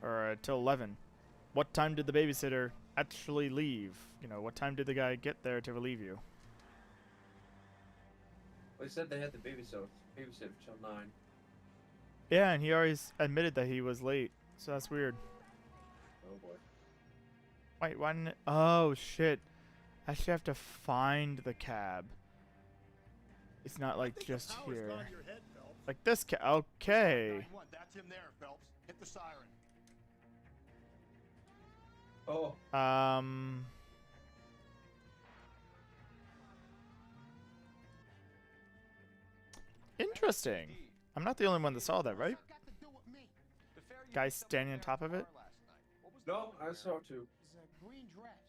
or till 11. What time did the babysitter actually leave? You know, what time did the guy get there to relieve you? Well, he said they had the babysitter till 9. Yeah, and he already admitted that he was late, so that's weird. Oh boy. Wait, why didn't it? Oh shit! I actually have to find the cab. It's not like just here. Like this cab. Okay. That's him there, Phelps. Hit the siren. Oh. Interesting. I'm not the only one that saw that, right? Guy standing on top of it? No, I saw too. It's a green dress.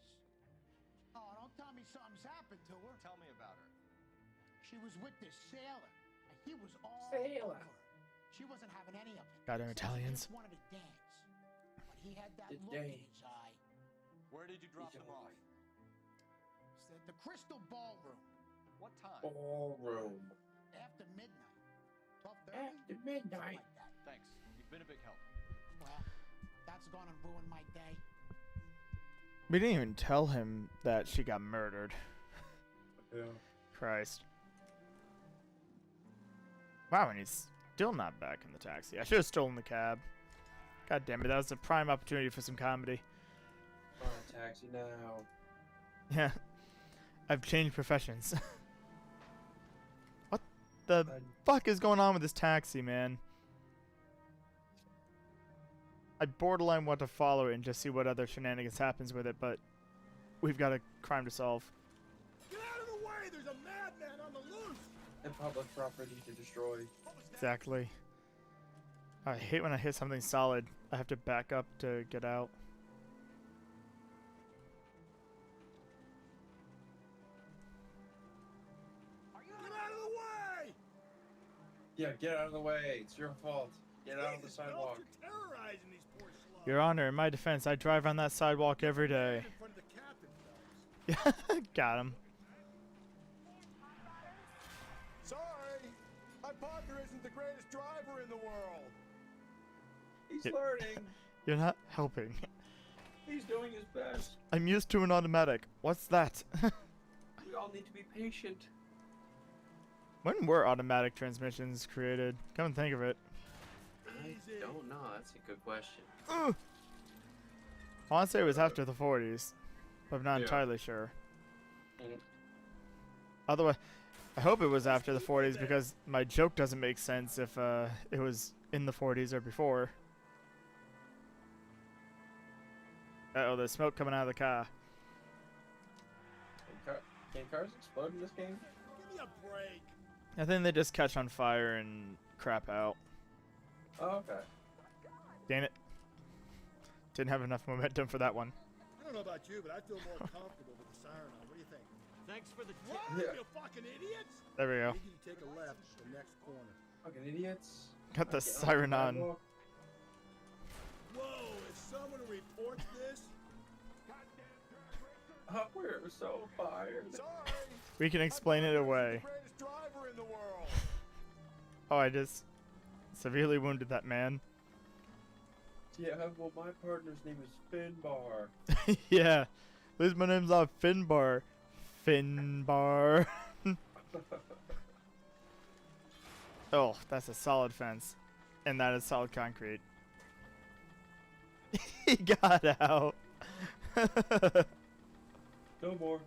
Oh, don't tell me something's happened to her. Tell me about her. She was with this sailor, and he was all Sailor. over her. She wasn't having any of it. Goddamn Italians. He wanted to dance, but he had that The look in day. his eye. Where did you drop them off? It's the Crystal Ballroom. What time? Ballroom. After midnight. 12:30? After midnight. Like that. Thanks. You've been a big help. Well, that's gonna ruin my day. We didn't even tell him that she got murdered. Yeah. Christ. Wow, and he's still not back in the taxi. I should have stolen the cab. God damn it, that was a prime opportunity for some comedy. Oh, taxi now. Yeah. I've changed professions. What the fuck is going on with this taxi, man? I borderline want to follow it and just see what other shenanigans happens with it, but we've got a crime to solve. Get out of the way! There's a madman on the loose! And public property to destroy. Exactly. I hate when I hit something solid. I have to back up to get out. Get out of the way! Yeah, get out of the way. It's your fault. Get out of the sidewalk. You're terrorizing these poor slugs. Your Honor, in my defense, I drive on that sidewalk every day. In front of the captain, Phelps. Got him. Sorry, my partner isn't the greatest driver in the world. He's learning. You're not helping. He's doing his best. I'm used to an automatic. What's that? We all need to be patient. When were automatic transmissions created? Come and think of it. I don't know. That's a good question. I want to say it was after the 40s, but I'm not Yeah. entirely sure. Mm. Otherwise, I hope it was after the 40s because my joke doesn't make sense if it was in the 40s or before. Uh-oh, there's smoke coming out of the car. Can cars explode in this game? Give me a break. I think they just catch on fire and crap out. Oh, okay. Damn it. Didn't have enough momentum for that one. I don't know about you, but I feel more comfortable with the siren on. What do you think? Thanks for the What? Yeah. You fucking idiots! There we I go. need you to take a left at the next corner. Fucking idiots. Got the Get off siren on. sidewalk. Whoa, if someone reports this... Oh, we're so fired. Sorry! We can explain it away. The greatest driver in the world! Oh, I just severely wounded that man. Yeah, well, my partner's name is Finbar. Yeah. At least my name's not Finbar. Finbar. Oh, that's a solid fence. And that is solid concrete. He got out. No more.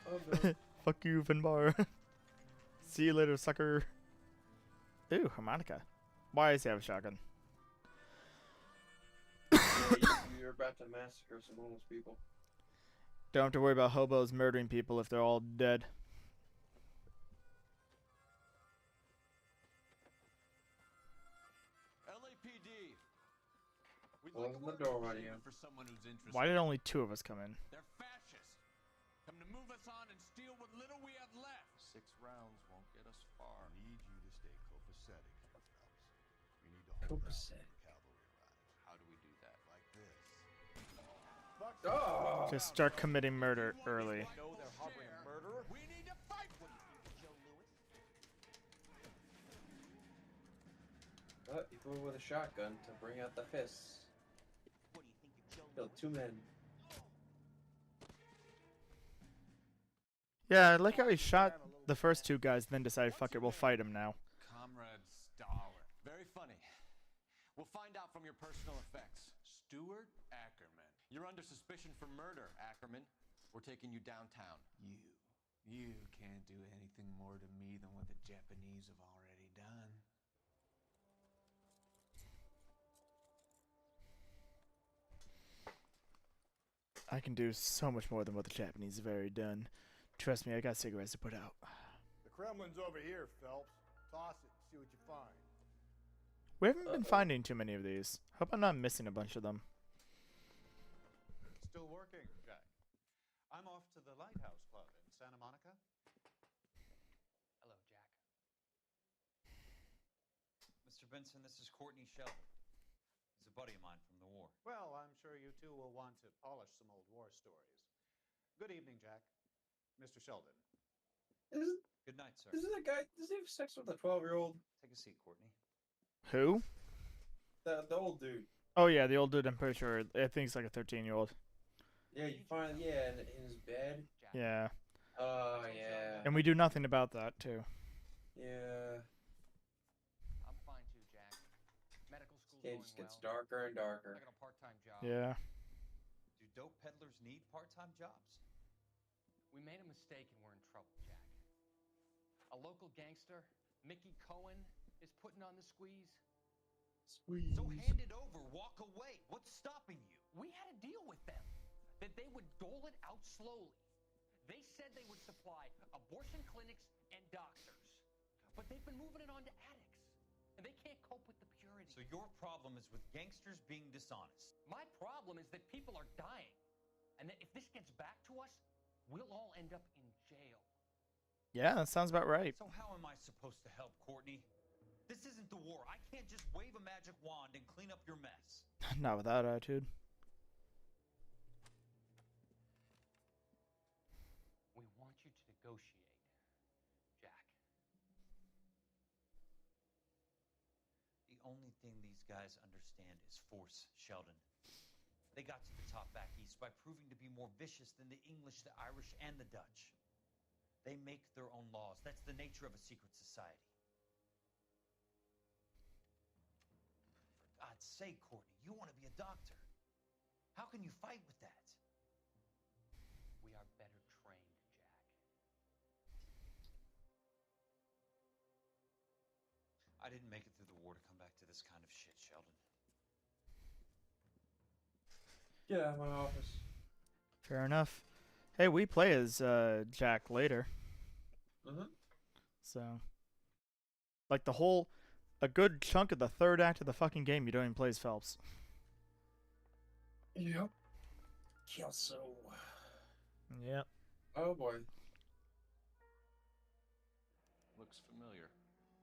I'm done. Fuck you, Finbar. See you later, sucker. Ooh, harmonica. Why does he have a shotgun? Yeah, you're about to massacre some homeless people. Don't have to worry about hobos murdering people if they're all dead. LAPD. We'd Closing the door on you. for someone who's interested. Why did only 2 of us come in? They're fascists. Come to move us on and steal what little we have left. 6 rounds won't get us far. I need you to stay copacetic, Phelps. We need to hold out when the cavalry arrives. How do we do that? Like this. Oh! Just start committing murder early. Know they're harboring a murderer? We need to fight. What do you think, Joe Lewis? But you threw with a shotgun to bring out the fists. What do you think, Joe Killed Lewis? 2 men. Yeah, I like how he shot the first 2 guys, then decided, fuck it, we'll fight him now. Comrade Stalin. Very funny. We'll find out from your personal effects. Stuart Ackerman. You're under suspicion for murder, Ackerman. We're taking you downtown. You can't do anything more to me than what the Japanese have already done. I can do so much more than what the Japanese have already done. Trust me, I got cigarettes to put out. The Kremlin's over here, Phelps. Toss it and see what you find. We haven't been finding too many of these. Hope I'm not missing a bunch of them. Still working, Jack. I'm off to the Lighthouse Club in Santa Monica. Hello, Jack. Mr. Benson, this is Courtney Sheldon. He's a buddy of mine from the war. Well, I'm sure you two will want to polish some old war stories. Good evening, Jack. Mr. Sheldon. Good night, sir. Isn't that guy? Does he have sex with a 12-year-old? Take a seat, Courtney. Who? The old dude. Oh yeah, the old dude, I'm pretty sure. I think he's like a 13-year-old. Yeah, you find in his bed. Yeah. Oh yeah. And we do nothing about that, too. Yeah. I'm fine too, Jack. Medical school's It going just gets well. darker and darker. I got a part-time job. Yeah. Do dope peddlers need part-time jobs? We made a mistake and we're in trouble, Jack. A local gangster, Mickey Cohen, is putting on the squeeze. Squeeze. So hand it over. Walk away. What's stopping you? We had a deal with them that they would dole it out slowly. They said they would supply abortion clinics and doctors, but they've been moving it on to addicts, and they can't cope with the purity. So your problem is with gangsters being dishonest. My problem is that people are dying, and that if this gets back to us, we'll all end up in jail. Yeah, that sounds about right. So how am I supposed to help, Courtney? This isn't the war. I can't just wave a magic wand and clean up your mess. Not with that attitude. We want you to negotiate, Jack. The only thing these guys understand is force, Sheldon. They got to the top back east by proving to be more vicious than the English, the Irish, and the Dutch. They make their own laws. That's the nature of a secret society. For God's sake, Courtney, you want to be a doctor. How can you fight with that? We are better trained, Jack. I didn't make it through the war to come back to this kind of shit, Sheldon. Get out of my office. Fair enough. Hey, we play as Jack later. So, like a good chunk of the third act of the fucking game, you don't even play as Phelps. Yep. Kelso. Yep. Oh boy. Looks familiar.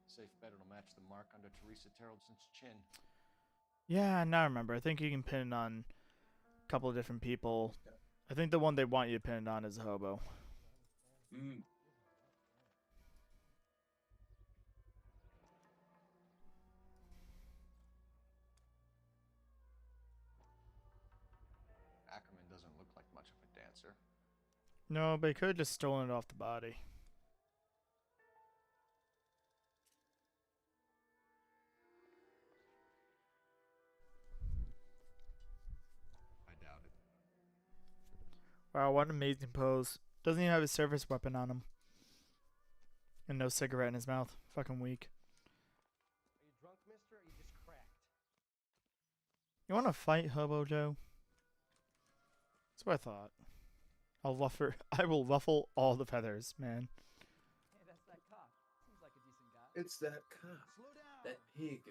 Safe bet it'll match the mark under Teresa Terrelson's chin. Yeah, now I remember. I think you can pin it on a couple of different people. I think the one they want you to pin it on is a hobo. Ackerman doesn't look like much of a dancer. No, but he could have just stolen it off the body. I doubt it. Wow, what an amazing pose. Doesn't even have his service weapon on him. And no cigarette in his mouth. Fucking weak. Are you drunk, mister, or are you just cracked? You want to fight, Hobo Joe? That's what I thought. I will ruffle all the feathers, man. Hey, that's that cop. Seems like a decent guy. It's that cop. That pig.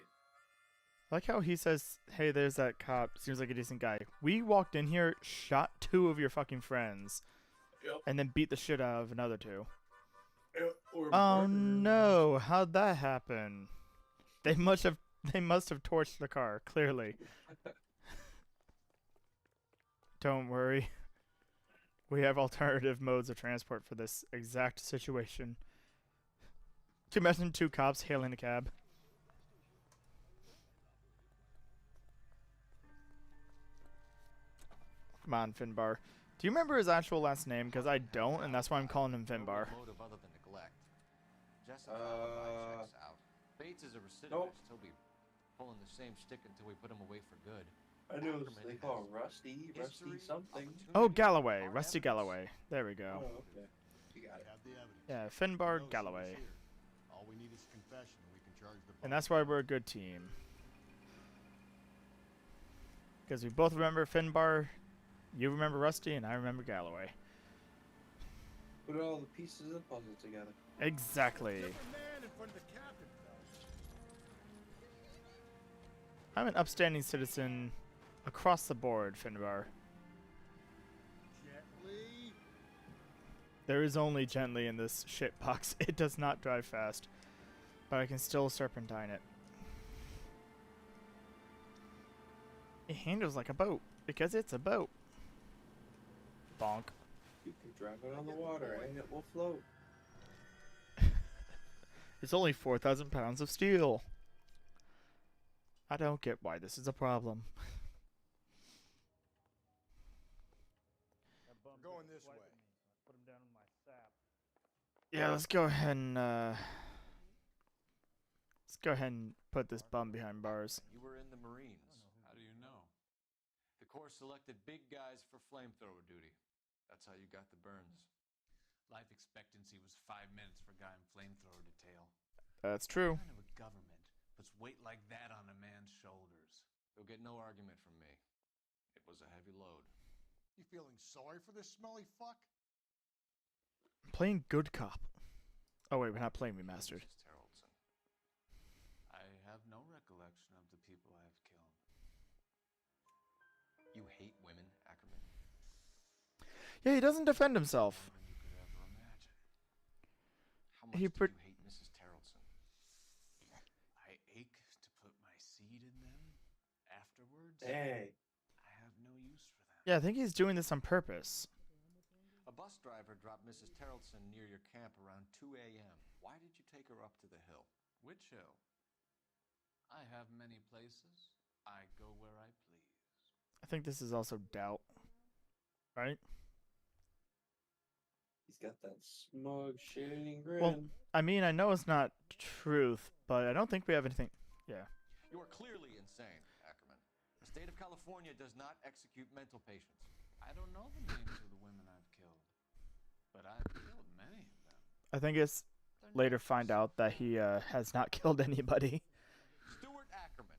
I like how he says, hey, there's that cop. Seems like a decent guy. We walked in here, shot 2 of your fucking friends, and then beat the shit out of another 2. Oh no, how'd that happen? They must have torched the car, clearly. Don't worry. We have alternative modes of transport for this exact situation. Can you imagine 2 cops hailing a cab? Come on, Finbar. Do you remember his actual last name? Because I don't, and that's why I'm calling him Finbar. No motive other than neglect. Jessup's alibi checks out. Bates is a recidivist. He'll be pulling the same shtick until we put him away for good. I knew they call him Rusty something. Oh, Galloway. Rusty Galloway. There we go. Oh, okay. You got it. Have the evidence. Yeah, Finbar Galloway. All we need is a confession and we can charge the And that's why we're a good team. Because we both remember Finbar, you remember Rusty, and I remember Galloway. Put all the pieces of the puzzle together. Exactly. man in front of the captain, I'm an upstanding citizen across the board, Finbar. Gently. There is only gently in this shit box. It does not drive fast. But I can still serpentine it. It handles like a boat, because it's a boat. Bonk. You can drive it on the water and it will float. It's only 4,000 pounds of steel. I don't get why this is a problem. Going this way. Put him down in my sap. Yeah, let's go ahead and put this bum behind bars. You were in the Marines. How do you know? The Corps selected big guys for flamethrower duty. That's how you got the burns. Life expectancy was 5 minutes for a guy in flamethrower detail. That's true. What kind of a government puts weight like that on a man's shoulders? You'll get no argument from me. It was a heavy load. You feeling sorry for this smelly fuck? Playing good cop. Oh wait, we're not playing remastered. Mrs. Terrelson. I have no recollection of the people I have killed. You hate women, Ackerman? Yeah, he doesn't defend himself. More than you could ever imagine. How much He did you hate Mrs. Terrelson? I ache to put my seed in them afterwards. Hey. I have no use for them. Yeah, I think he's doing this on purpose. A bus driver dropped Mrs. Terrelson near your camp around 2 a.m. Why did you take her up to the hill? Which hill? I have many places. I go where I please. I think this is also doubt. Right? He's got that smug, shitting grin. Well, I mean, I know it's not truth, but I don't think we have anything. Yeah. You are clearly insane, Ackerman. State of California does not execute mental patients. I don't know the names of the women I've killed, but I've killed many of them. I think it's later find out that he has not killed anybody. Stuart Ackerman,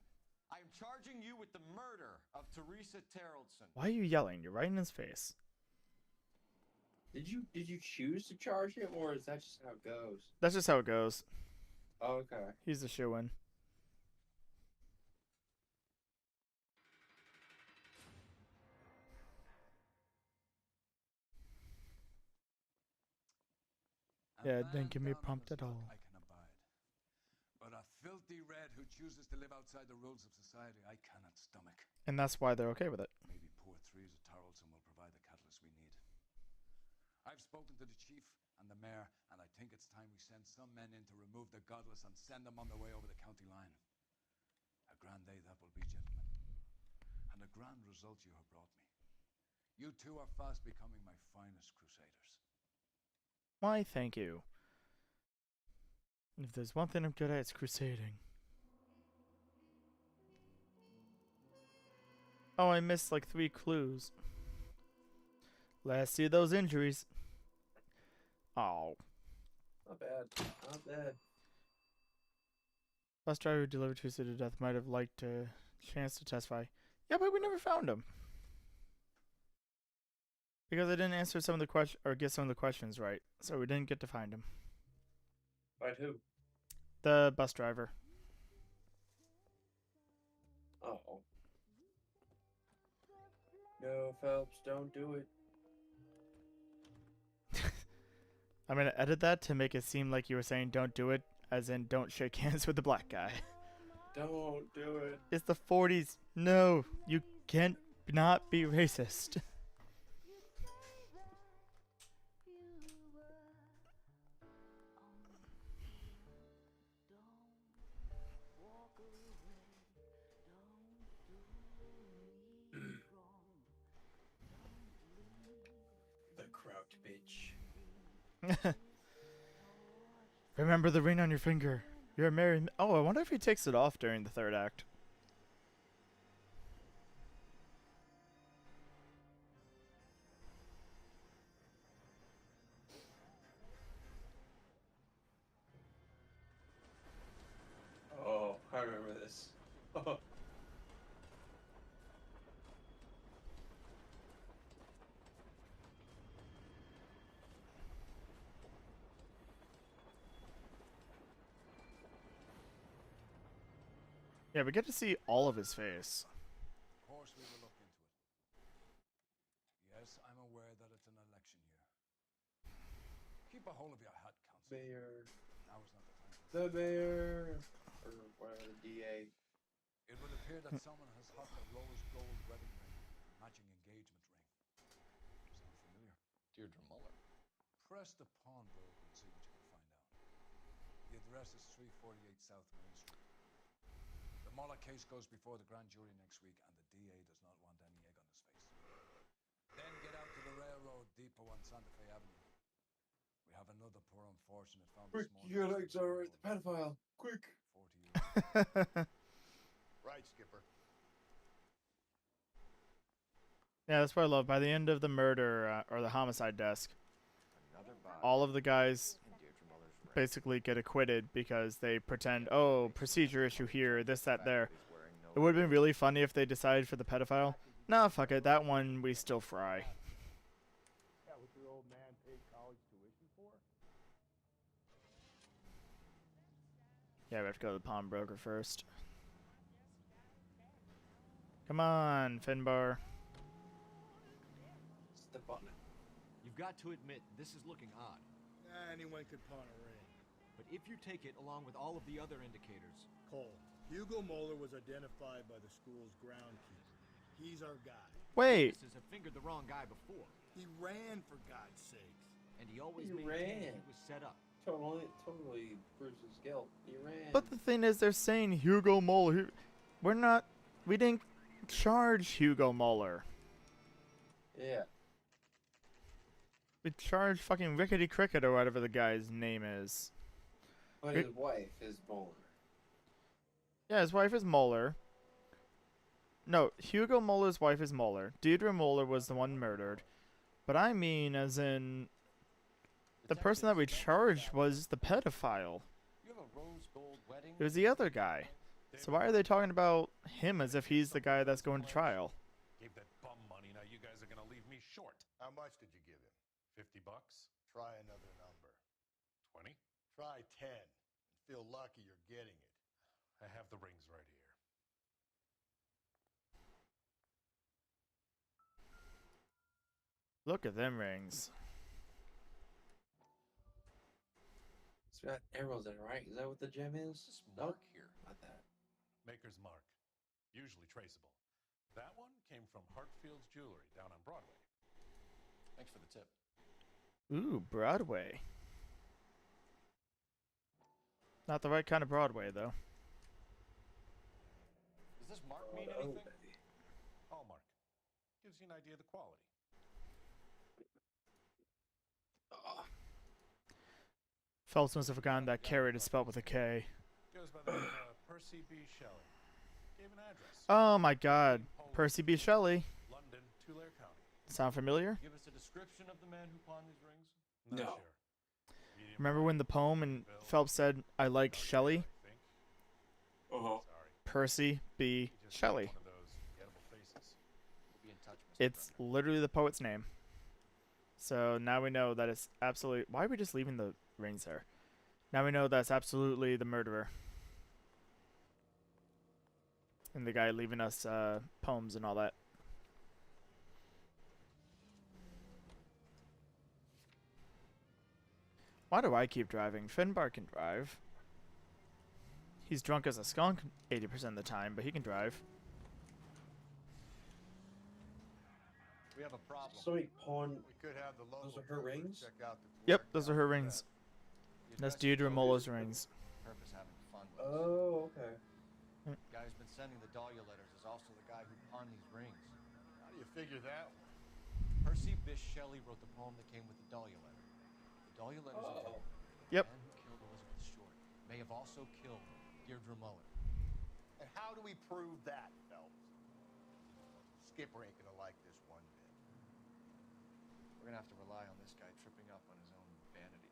I am charging you with the murder of Teresa Terrellson. Why are you yelling? You're right in his face. Did you choose to charge him, or is that just how it goes? That's just how it goes. Oh, okay. He's the shoo-in. Yeah, it didn't give me a prompt at all. I can abide. But a filthy red who chooses to live outside the rules of society, I cannot stomach. And that's why they're okay with it. Maybe poor Teresa Tarleton will provide the catalyst we need. I've spoken to the chief and the mayor, and I think it's time we send some men in to remove the godless and send them on their way over the county line. A grand day that will be, gentlemen. And a grand result you have brought me. You two are fast becoming my finest crusaders. Why, thank you. If there's one thing I'm good at, it's crusading. Oh, I missed like 3 clues. Let's see those injuries. Oh. Not bad. Not bad. Bus driver who delivered Teresa to death might have liked a chance to testify. Yeah, but we never found him. Because I didn't answer some of the questions, or get some of the questions right. So we didn't get to find him. Find who? The bus driver. Uh-oh. No, Phelps, don't do it. I'm gonna edit that to make it seem like you were saying don't do it, as in don't shake hands with the black guy. Don't do it. It's the 40s. No, you can't not be racist. The croaked bitch. Remember the ring on your finger. You're a married. Oh, I wonder if he takes it off during the 3rd act. Oh, I remember this. Yeah, we get to see all of his face. Of course we will look into it. Yes, I'm aware that it's an election year. Keep a hold of your hat, Council. Mayor. Now is not the time. The mayor. Or whatever, DA. It would appear that someone has hocked a rose gold wedding ring, matching engagement ring. Sound familiar? Deirdre Muller. Press the pawnbroker and see what you can find out. The address is 348 South Main Street. The Muller case goes before the grand jury next week, and the DA does not want any egg on his face. Then get out to the railroad depot on Santa Fe Avenue. We have another poor unfortunate found this morning. Your legs are the pedophile. Quick. 40 years. Right, Skipper. Yeah, that's what I love. By the end of the murder, or the homicide desk, all of the guys basically get acquitted because they pretend, oh, procedure issue here, this, that, there. It would have been really funny if they decided for the pedophile. Nah, fuck it, that one we still fry. Yeah, what your old man paid college tuition for? Yeah, we have to go to the pawnbroker first. Come on, Finbar. Step on it. You've got to admit, this is looking odd. Anyone could pawn a ring. But if you take it along with all of the other indicators... Cole, Hugo Moeller was identified by the school's groundkeeper. He's our guy. Wait. Witnesses have fingered the wrong guy before. He ran, for God's sakes. And he always He maintained ran. he was set up. Totally proves his guilt. He ran. But the thing is, they're saying Hugo Moeller. We didn't charge Hugo Moeller. Yeah. We charged fucking Rickety Cricket or whatever the guy's name is. But his wife is Bowler. Yeah, his wife is Moeller. No, Hugo Muller's wife is Muller. Deirdre Muller was the one murdered. But I mean, as in, the person that we charged was the pedophile. You have a rose gold wedding? It was the other guy. So why are they talking about him as if he's the guy that's going to trial? Gave that bum money, now you guys are gonna leave me short. How much did you give him? $50? Try another number. 20? Try 10. And feel lucky you're getting it. I have the rings right here. Look at them rings. It's got arrows in it, right? Is that what the gem is? This mark here. Not that. Maker's mark. Usually traceable. That one came from Hartfield's Jewelry down on Broadway. Thanks for the tip. Ooh, Broadway. Not the right kind of Broadway, though. Does this mark mean anything? Hallmark. Gives you an idea of the quality. Phelps must have forgotten that carrot is spelled with a K. Goes by the name of Percy B. Shelley. Gave an address. Oh my god. Percy B. Shelley. London, Tulare County. Sound familiar? Give us a description of the man who pawned these rings? Not No. sure. Remember when the poem and Phelps said, I like Shelley? Uh-huh. Percy B. Shelley. One of those gettable faces. We'll be in touch, Mr. It's literally the poet's name. So now we know that it's absolutely... Why are we just leaving the rings there? Now we know that's absolutely the murderer. And the guy leaving us poems and all that. Why do I keep driving? Finbar can drive. He's drunk as a skunk 80% of the time, but he can drive. We have a problem. So he pawned. We could have the local Those are her trooper rings? check out the Yep, Tulare those are her County rings. theft. That's Deirdre Muller's rings. Purpose having fun with us. Oh, okay. The guy who's been sending the Dahlia letters is also the guy who pawned these rings. How do you figure that one? Percy Bysshe Shelley wrote the poem that came with the Dahlia letter. The Dahlia letters are Yep. the man who killed Elizabeth Short may have also killed Deirdre Muller. And how do we prove that, Phelps? Skipper ain't gonna like this one bit. We're gonna have to rely on this guy tripping up on his own vanity.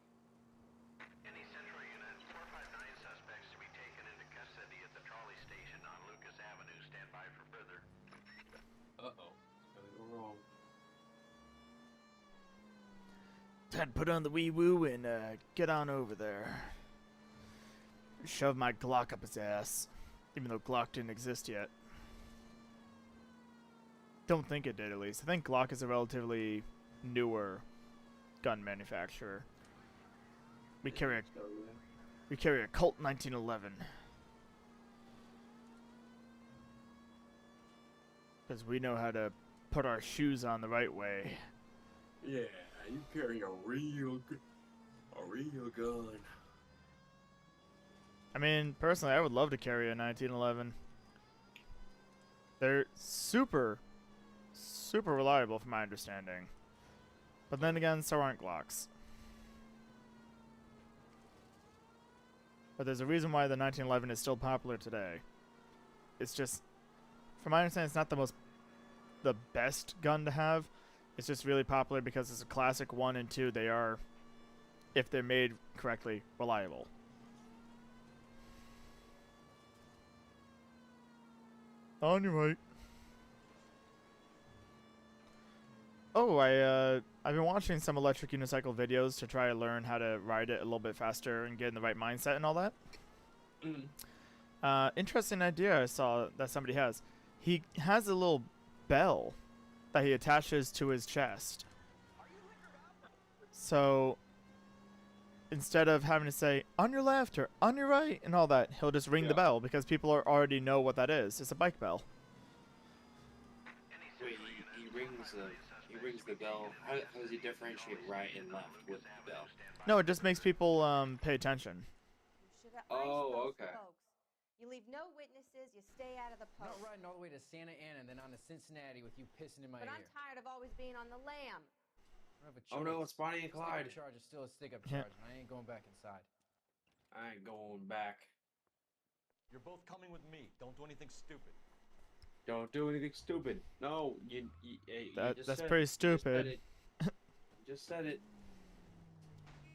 Any central unit, 459 suspects to be taken into custody at the trolley station on Lucas Avenue. Stand by for further. Uh-oh. It's gonna go wrong. Dad, put on the wee woo and get on over there. Shove my Glock up his ass. Even though Glock didn't exist yet. Don't think it did, at least. I think Glock is a relatively newer gun manufacturer. We carry a Colt 1911. Because we know how to put our shoes on the right way. Yeah, you carry a real gun. I mean, personally, I would love to carry a 1911. They're super reliable from my understanding. But then again, so aren't Glocks. But there's a reason why the 1911 is still popular today. It's just, from my understanding, it's not the best gun to have. It's just really popular because it's a classic 1 and 2. They are, if they're made correctly, reliable. On your right. Oh, I've been watching some electric unicycle videos to try to learn how to ride it a little bit faster and get in the right mindset and all that. Interesting idea I saw that somebody has. He has a little bell that he attaches to his chest. So instead of having to say on your left or on your right and all that, he'll just ring the bell because people already know what that is. It's a bike bell. Wait, he rings the bell. How does he differentiate right and left with the bell? No, it just makes people pay attention. Oh, okay. You leave no witnesses, you stay out of the I'm post. not riding all the way to Santa Ana and then on to Cincinnati with you pissing in my But ear. I'm tired of always being on the lam. I don't have a Oh no, choice. it's Bonnie and Stick-up Clyde. charge is still a stick-up Yeah. charge, and I ain't going back inside. I ain't going back. You're both coming with me. Don't do anything stupid. Don't do anything stupid. No, you just That's said, pretty You just said stupid. it. You just said it.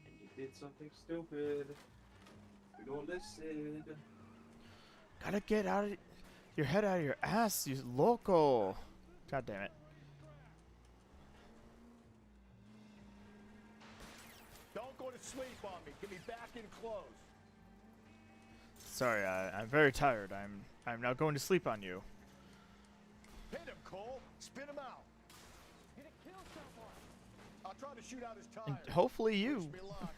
And you did something stupid. You don't listen. Gotta get out of your head out of your ass, you loco. God damn it. Don't go to sleep on me. Get me back in close. Sorry, I'm very tired. I'm now going to sleep on you. Hit him, Cole. Spin him out. Did it kill someone? I'll try to shoot out his And tires. hopefully you. Wish me luck.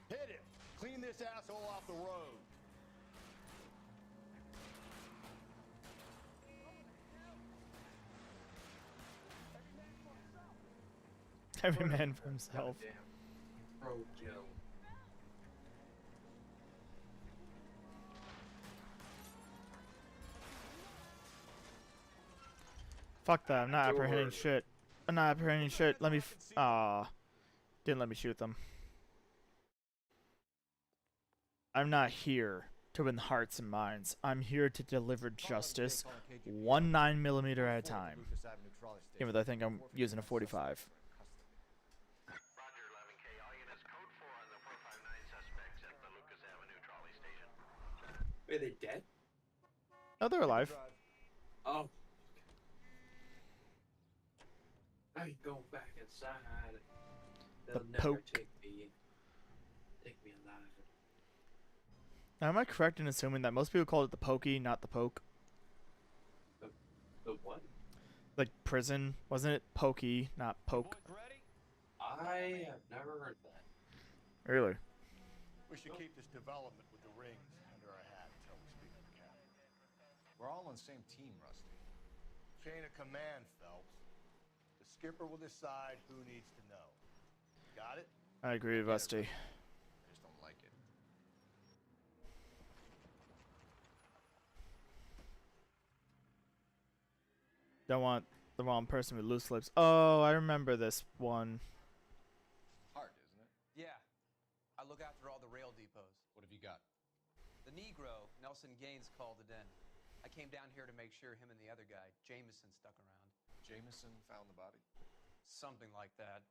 Hit him. Clean this asshole off the road. Every man for himself. Goddamn. Pro Joe. Fuck that, I'm not apprehending shit. I'm not apprehending shit. Let me didn't let me shoot them. I'm not here to win hearts and minds. I'm here to deliver justice 1 9mm at a time. Even though I think I'm using a 45. Wait, they dead? Oh, they're alive. Oh. I can go back inside. They'll never poke. take me alive. Now, am I correct in assuming that most people call it the pokey, not the poke? The what? Like prison, wasn't it pokey, not poke? I have never heard that. Really? We should keep this development with the rings under our hat until we speak to the captain. We're all on the same team, Rusty. Chain of command, Phelps. The skipper will decide who needs to know. Got it? I agree with Rusty. I just don't like it. Don't want the wrong person with loose lips. Oh, I remember this one. Hard, isn't it? Yeah. I look after all the rail depots. What have you got? The Negro, Nelson Gaines, called it in. I came down here to make sure him and the other guy, Jameson, stuck around. Jameson found the body? Something like that.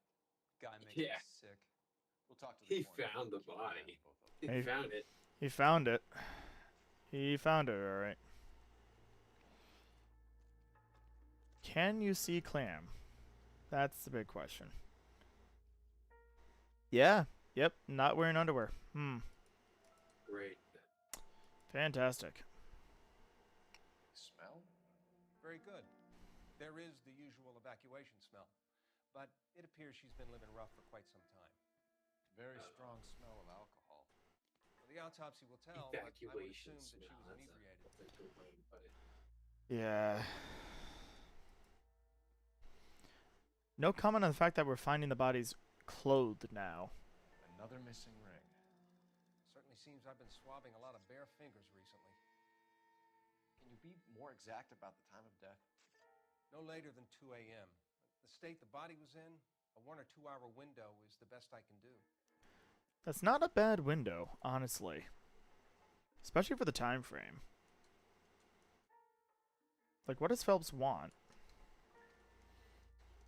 Guy makes me Yeah. sick. We'll talk to the He coroner. found the body. He He- found it. He found it. He found it, alright. Can you see Clam? That's the big question. Yeah. Yep. Not wearing underwear. Great. Fantastic. Smell? Very good. There is the usual evacuation smell, but it appears she's been living rough for quite some time. Very strong smell of alcohol. Well, the autopsy will tell, but I would Evacuation assume that she smell. was That's inebriated. a good way to put it. Yeah. No comment on the fact that we're finding the bodies clothed now. Another missing ring. Certainly seems I've been swabbing a lot of bare fingers recently. Can you be more exact about the time of death? No later than 2 a.m. The state the body was in, a 1 or 2 hour window is the best I can do. That's not a bad window, honestly. Especially for the time frame. Like, what does Phelps want?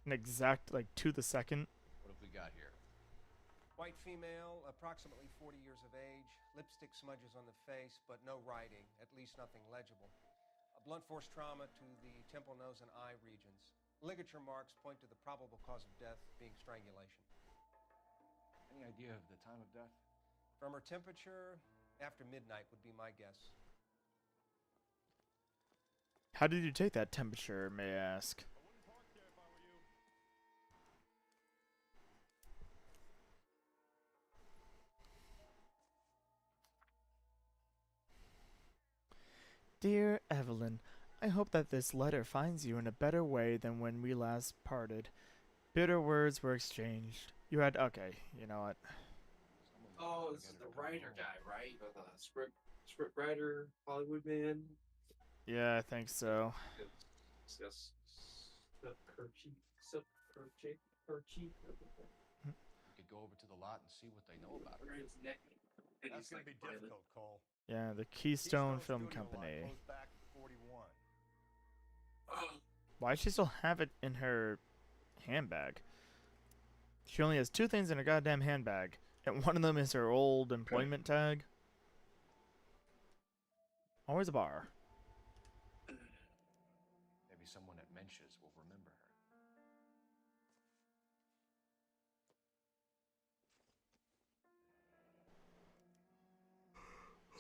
An exact, like, to the second? What have we got here? White female, approximately 40 years of age, lipstick smudges on the face, but no writing, at least nothing legible. A blunt force trauma to the temple, nose, and eye regions. Ligature marks point to the probable cause of death being strangulation. Any idea of the time of death? From her temperature, after midnight would be my guess. How did you take that temperature, may I ask? Dear Evelyn, I hope that this letter finds you in a better way than when we last parted. Bitter words were exchanged. You had... Okay, you know what? Oh, this is the writer guy, right? Or the script writer, Hollywood man. Yeah, I think so. We could go over to the lot and see what they know about it. That's gonna be difficult, Cole. Yeah, the Keystone Film Company. Goes back to 41. Why does she still have it in her handbag? She only has 2 things in her goddamn handbag, and one of them is her old employment tag. Always a bar. Maybe someone at Mensch's will remember her.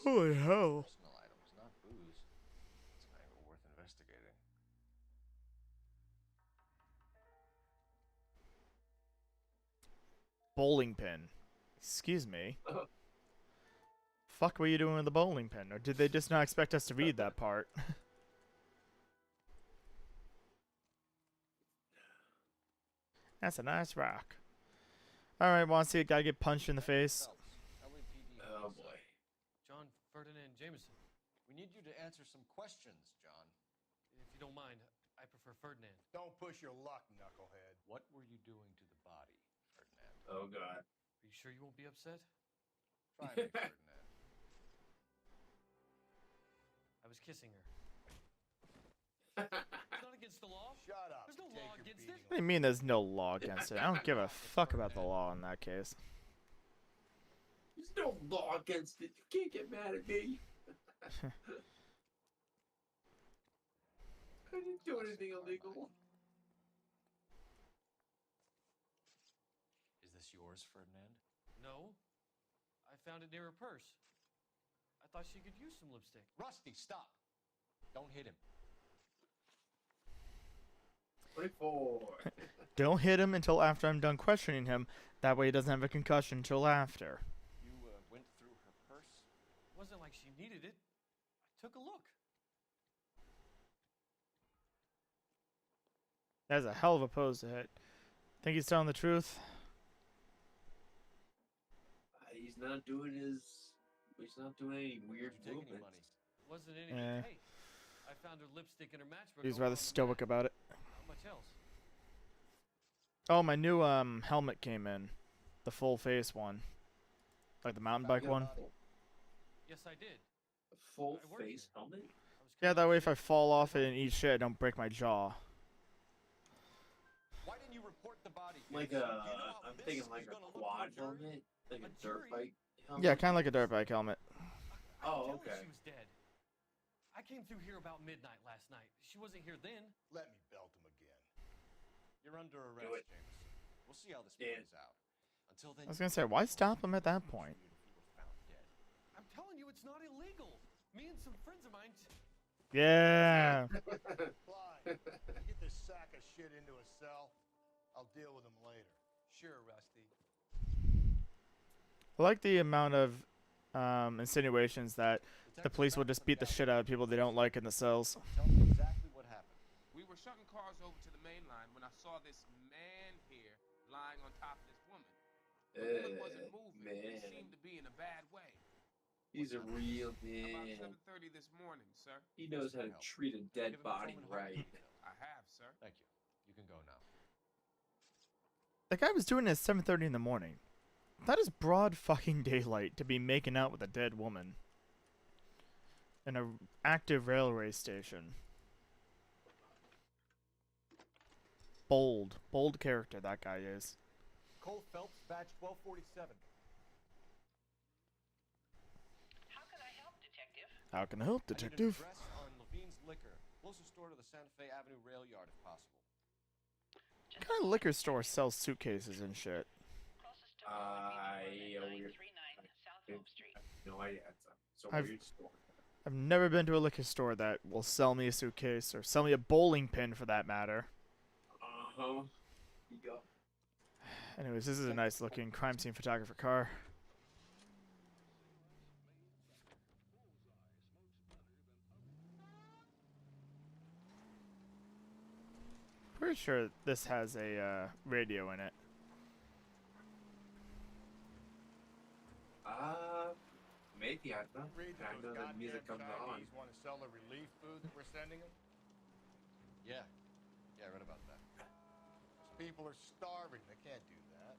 Holy hell. Personal items, not booze. It's an angle worth investigating. Bowling pin. Excuse me. Fuck were you doing with the bowling pin? Or did they just not expect us to read that part? That's a nice rock. Alright, want to see a guy get punched in the face? Oh boy. John Ferdinand Jameson. We need you to answer some questions, John. If you don't mind, I prefer Ferdinand. Don't push your luck, knucklehead. What were you doing to the body, Ferdinand? Oh God. Are you sure you won't be upset? Try me, Ferdinand. I was kissing her. It's not against the law. Shut up. There's no law against it. What do you mean there's no law against it? I don't give a fuck about the law in that case. There's no law against it. You can't get mad at me. I didn't do anything illegal. Is this yours, Ferdinand? No. I found it near her purse. I thought she could use some lipstick. Rusty, stop. Don't hit him. 24. Don't hit him until after I'm done questioning him. That way he doesn't have a concussion until after. You went through her purse? It wasn't like she needed it. I took a look. That's a hell of a pose to hit. Think he's telling the truth? He's not doing his. He's not doing any weird movements. It wasn't anything. Eh. Hey, I found her lipstick in her matchbook. He's rather stoic about it. How much else? Oh, my new helmet came in. The full face one. Like the mountain bike one. Yes, I did. A full face helmet? Yeah, that way if I fall off it and eat shit, I don't break my jaw. Why didn't you report the body? Like a. I'm thinking like a quad helmet? Like a dirt bike helmet? Yeah, kind of like a dirt bike helmet. Oh, okay. She was dead. I came through here about midnight last night. She wasn't here then. Let me belt him again. You're under arrest, Jameson. We'll see how this plays out. Until then, I was gonna say, why stop him at that point? I'm telling you, it's not illegal. Me and some friends of mine. Yeah. Clyde, get this sack of shit into a cell. I'll deal with him later. Sure, Rusty. I like the amount of insinuations that the police will just beat the shit out of people they don't like in the cells. Tell me exactly what happened. We were shutting cars over to the main line when I saw this man here lying on top of this woman. The woman wasn't moving. Man. He seemed to be in a bad way. He's a real About man. 7:30 this morning, sir. He knows how to treat a dead body right. I have, sir. Thank you. You can go now. The guy was doing it at 7:30 in the morning. That is broad fucking daylight to be making out with a dead woman. In an active railway station. Bold. Bold character that guy is. Cole Phelps, badge 1247. How can I help, detective? How can I help, I need an detective? address on Levine's Liquor. Closest store to the Santa Fe Avenue rail yard, if possible. What kind of liquor store sells suitcases and shit? I no idea. It's a I've- weird store. I've never been to a liquor store that will sell me a suitcase or sell me a bowling pin for that matter. Uh-huh. You go. Anyways, this is a nice looking crime scene photographer car. Pretty sure this has a radio in it. Maybe I don't know. Read I those know that music goddamn comes on. Chinese want to sell the relief food that we're sending them? Yeah. Yeah, I read about that. Those people are starving. They can't do that.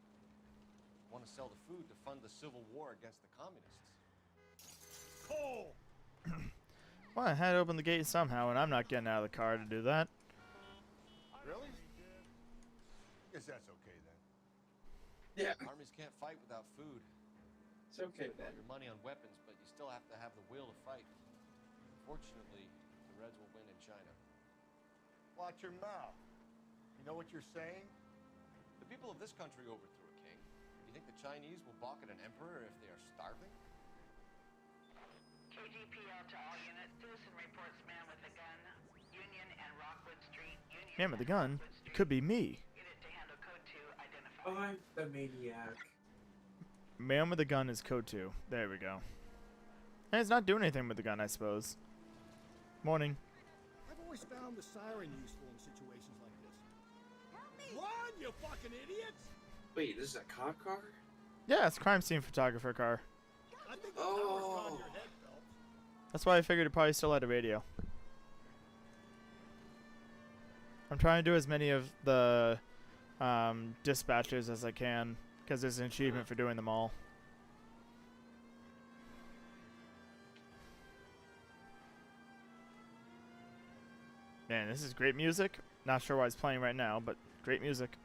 Want to sell the food to fund the civil war against the communists. asshole! Well, I had to open the gate somehow, and I'm not getting out of the car to do that. Really? Guess that's okay then. Yeah. Armies can't fight without food. It's okay, You man. have your money on weapons, but you still have to have the will to fight. Fortunately, the Reds will win in China. Watch your mouth. You know what you're saying? The people of this country overthrew a king. You think the Chinese will balk at an emperor if they are starving? KGPL to all units. Citizen reports man with a gun. Union and Rockwood Street. Union Man with the gun? It could be me. unit to handle code 2 identified. I'm the maniac. Man with the gun is code 2. There we go. And it's not doing anything with the gun, I suppose. Morning. I've always found the siren useful in situations like this. Help me! Run, you fucking idiots! Wait, this is a cop car? Yeah, it's crime scene photographer car. I think the tower's on your head, Phelps. That's why I figured it probably still had a radio. I'm trying to do as many of the dispatches as I can, because there's an achievement for doing them all. Man, this is great music. Not sure why it's playing right now, but great music.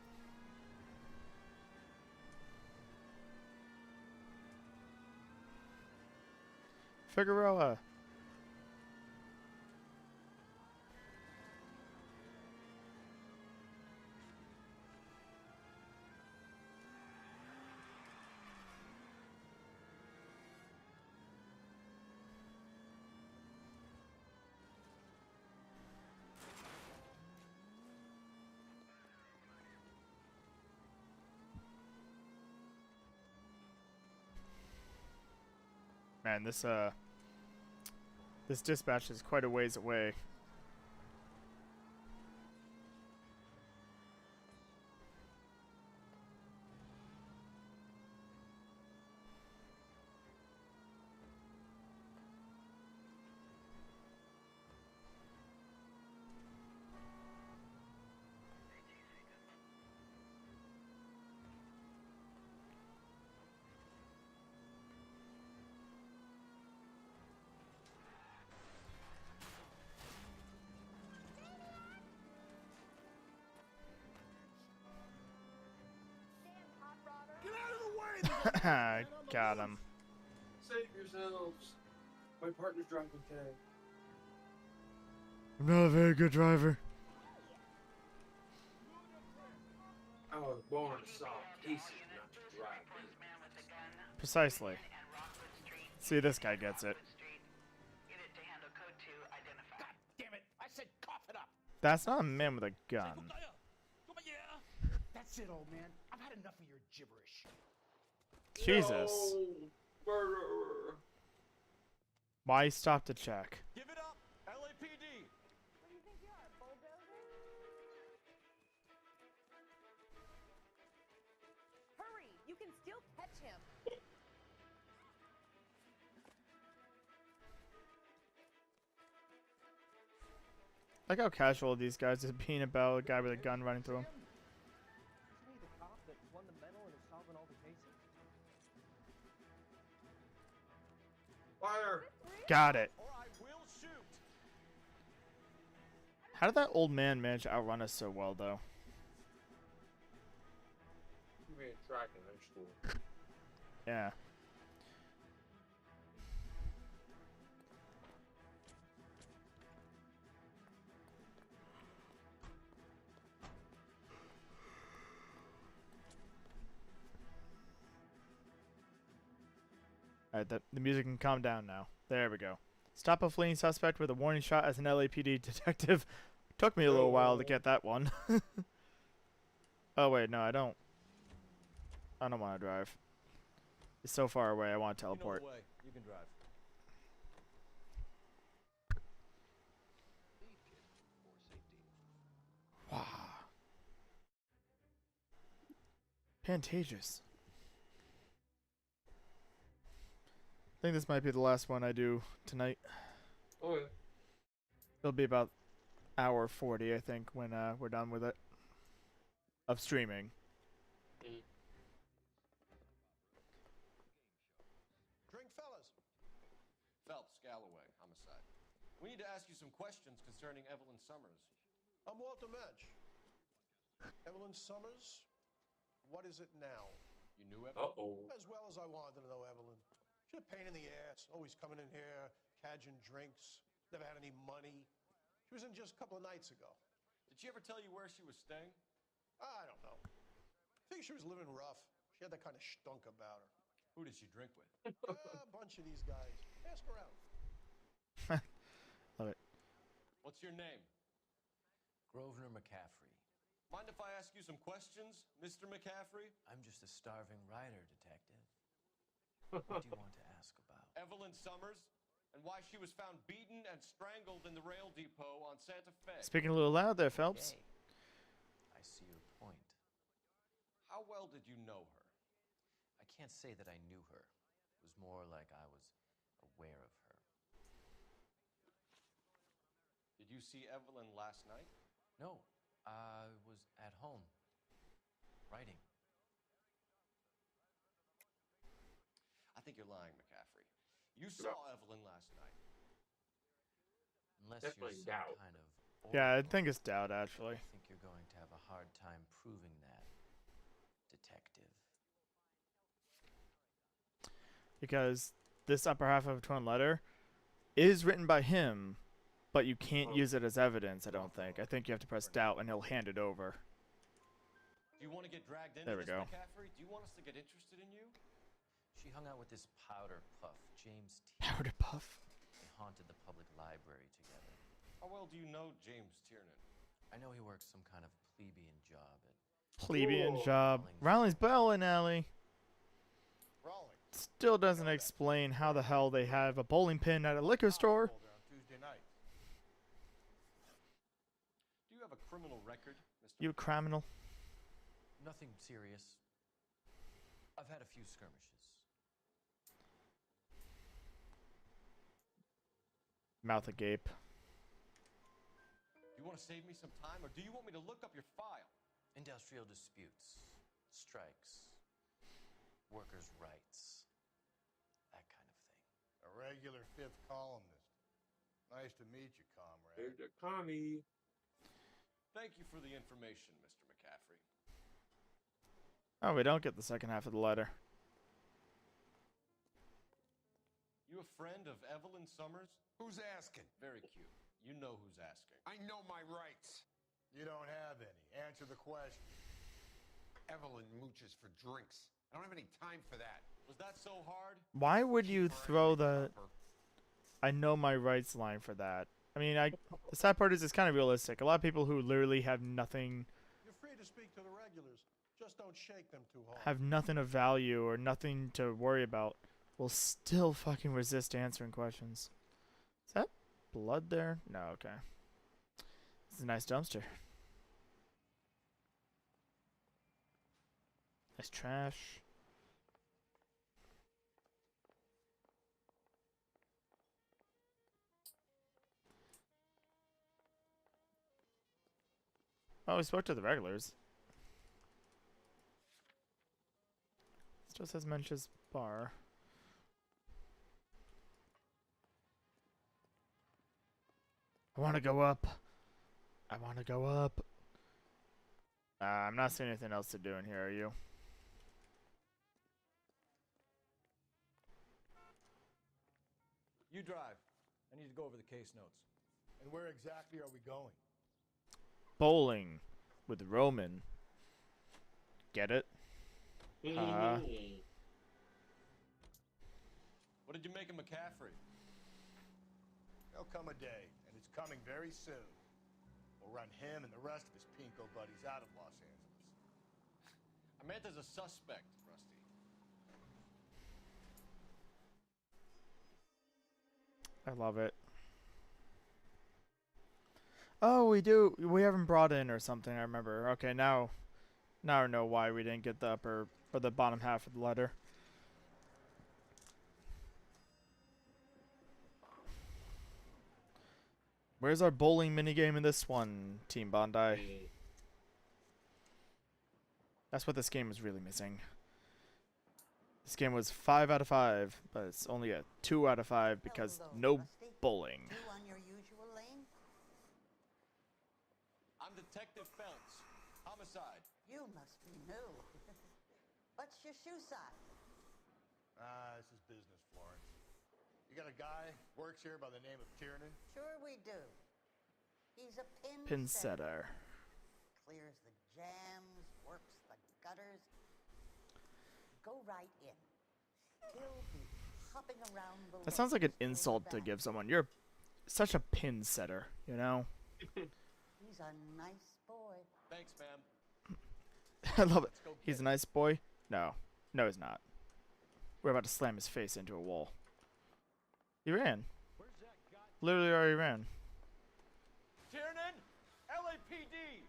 Figueroa. Man, this dispatch is quite a ways away. Get out of the way! Got him. Save yourselves. My partner's driving today. I'm not a very good driver. I was born to solve cases, not to drive them. Precisely. See, this guy gets it. Unit to handle code 2 identified. God damn it! I said cough it up. That's not a man with a gun. That's it, old man. I've had enough of your gibberish. Jesus. No, murderer. Why stop to check? Give it up, LAPD! What do you think you are, a bulldozer? Hurry! You can still catch him. Like how casual these guys are being about a guy with a gun running through them. Isn't he the cop that won the medal and is solving all the cases? Fire! Got it. Or I will shoot! How did that old man manage to outrun us so well, though? You made a track in high school. Yeah. Alright, the music can calm down now. There we go. Stop a fleeing suspect with a warning shot as an LAPD detective. Took me a little while to get that one. Oh wait, no, I don't want to drive. It's so far away, I want to teleport. You know the way. You can drive. Wow. Pantages. I think this might be the last one I do tonight. Oh yeah. It'll be about hour 40, I think, when we're done with it. Of streaming. Drink, fellas. need to ask you some questions concerning Evelyn Summers. I'm Walter Match. Evelyn Summers? What is it now? You knew Evelyn? As well as I wanted to know Evelyn. She's a pain in the ass, always coming in here, cadging drinks, never had any money. She was in just a couple of nights ago. Did she ever tell you where she was staying? I don't know. I think she was living rough. She had that kind of stunk about her. Who did she drink with? A bunch of these guys. Ask around. Love it. What's your name? Grosvenor McCaffrey. Mind if I ask you some questions, Mr. McCaffrey? I'm just a starving writer, detective. What do you want to ask about? Evelyn Summers, and why she was found beaten and strangled in the rail depot on Santa Fe. Speaking a little loud there, Phelps. Okay. I see your point. How well did you know her? I can't say that I knew her. It was more like I was aware of her. Did you see Evelyn last night? No, I was at home, writing. I think you're lying, McCaffrey. You saw Evelyn last night. Unless Definitely you're some doubt. kind of... Yeah, I oracle, think it's doubt, actually. I think you're going to have a hard time proving that, detective. Because this upper half of a torn letter is written by him, but you can't use it as evidence, I don't think. I think you have to press doubt and he'll hand it over. Do you want to get dragged into There we this, go. McCaffrey? Do you want us to get interested in you? She hung out with this powder puff, James T. Powder puff? They haunted the public library together. How well do you know James Tiernan? I know he works some kind of plebeian job at... Plebeian job. Rawlings bowling alley. Still doesn't explain how the hell they have a bowling pin at a liquor store. Tuesday night. Do you have a criminal record, Mr. You criminal. Nothing serious. I've had a few skirmishes. Mouth agape. Do you want to save me some time, or do you want me to look up your file? Industrial disputes, strikes, workers' rights, that kind of thing. A regular fifth columnist. Nice to meet you, comrade. There's the commie. Thank you for the information, Mr. McCaffrey. Oh, we don't get the second half of the letter. You a friend of Evelyn Summers? Who's asking? Very cute. You know who's asking. I know my rights. You don't have any. Answer the question. Evelyn mooches for drinks. I don't have any time for that. Was that so hard? Why would you throw the "I know my rights" line for that? I mean, the sad part is it's kind of realistic. A lot of people who literally have nothing, You're free to speak to the regulars. Just don't shake them too hard. have nothing of value or nothing to worry about, will still fucking resist answering questions. Is that blood there? No, okay. This is a nice dumpster. Nice trash. Oh, we spoke to the regulars. Still says Mench's bar. I want to go up. I want to go up. I'm not seeing anything else to do in here, are you? You drive. I need to go over the case notes. And where exactly are we going? Bowling with Roman. Get it? What did you make of McCaffrey? There'll come a day, and it's coming very soon. We'll run him and the rest of his pinko buddies out of Los Angeles. I meant as a suspect, Rusty. I love it. Oh, we do. We haven't brought in or something, I remember. Okay, now I know why we didn't get the upper or the bottom half of the letter. Where's our bowling minigame in this one, Team Bondi? That's what this game was really missing. This game was 5 out of 5, but it's only a 2 out of 5 because no bowling. On your usual Detective Phelps. Homicide. You must be new. What's your shoe size? This is business, Florence. You got a guy works here by the name of Tiernan? Sure we do. He's a Pin setter. Clears the jams, works the gutters. Go right in. He'll be hopping around the That sounds like an lanes insult to give someone. You're such a pin setter, you know? He's a nice boy. Thanks, ma'am. I love it. He's a nice boy? No. No, he's not. We're about to slam his face into a wall. He ran. Literally already ran. Tiernan! LAPD!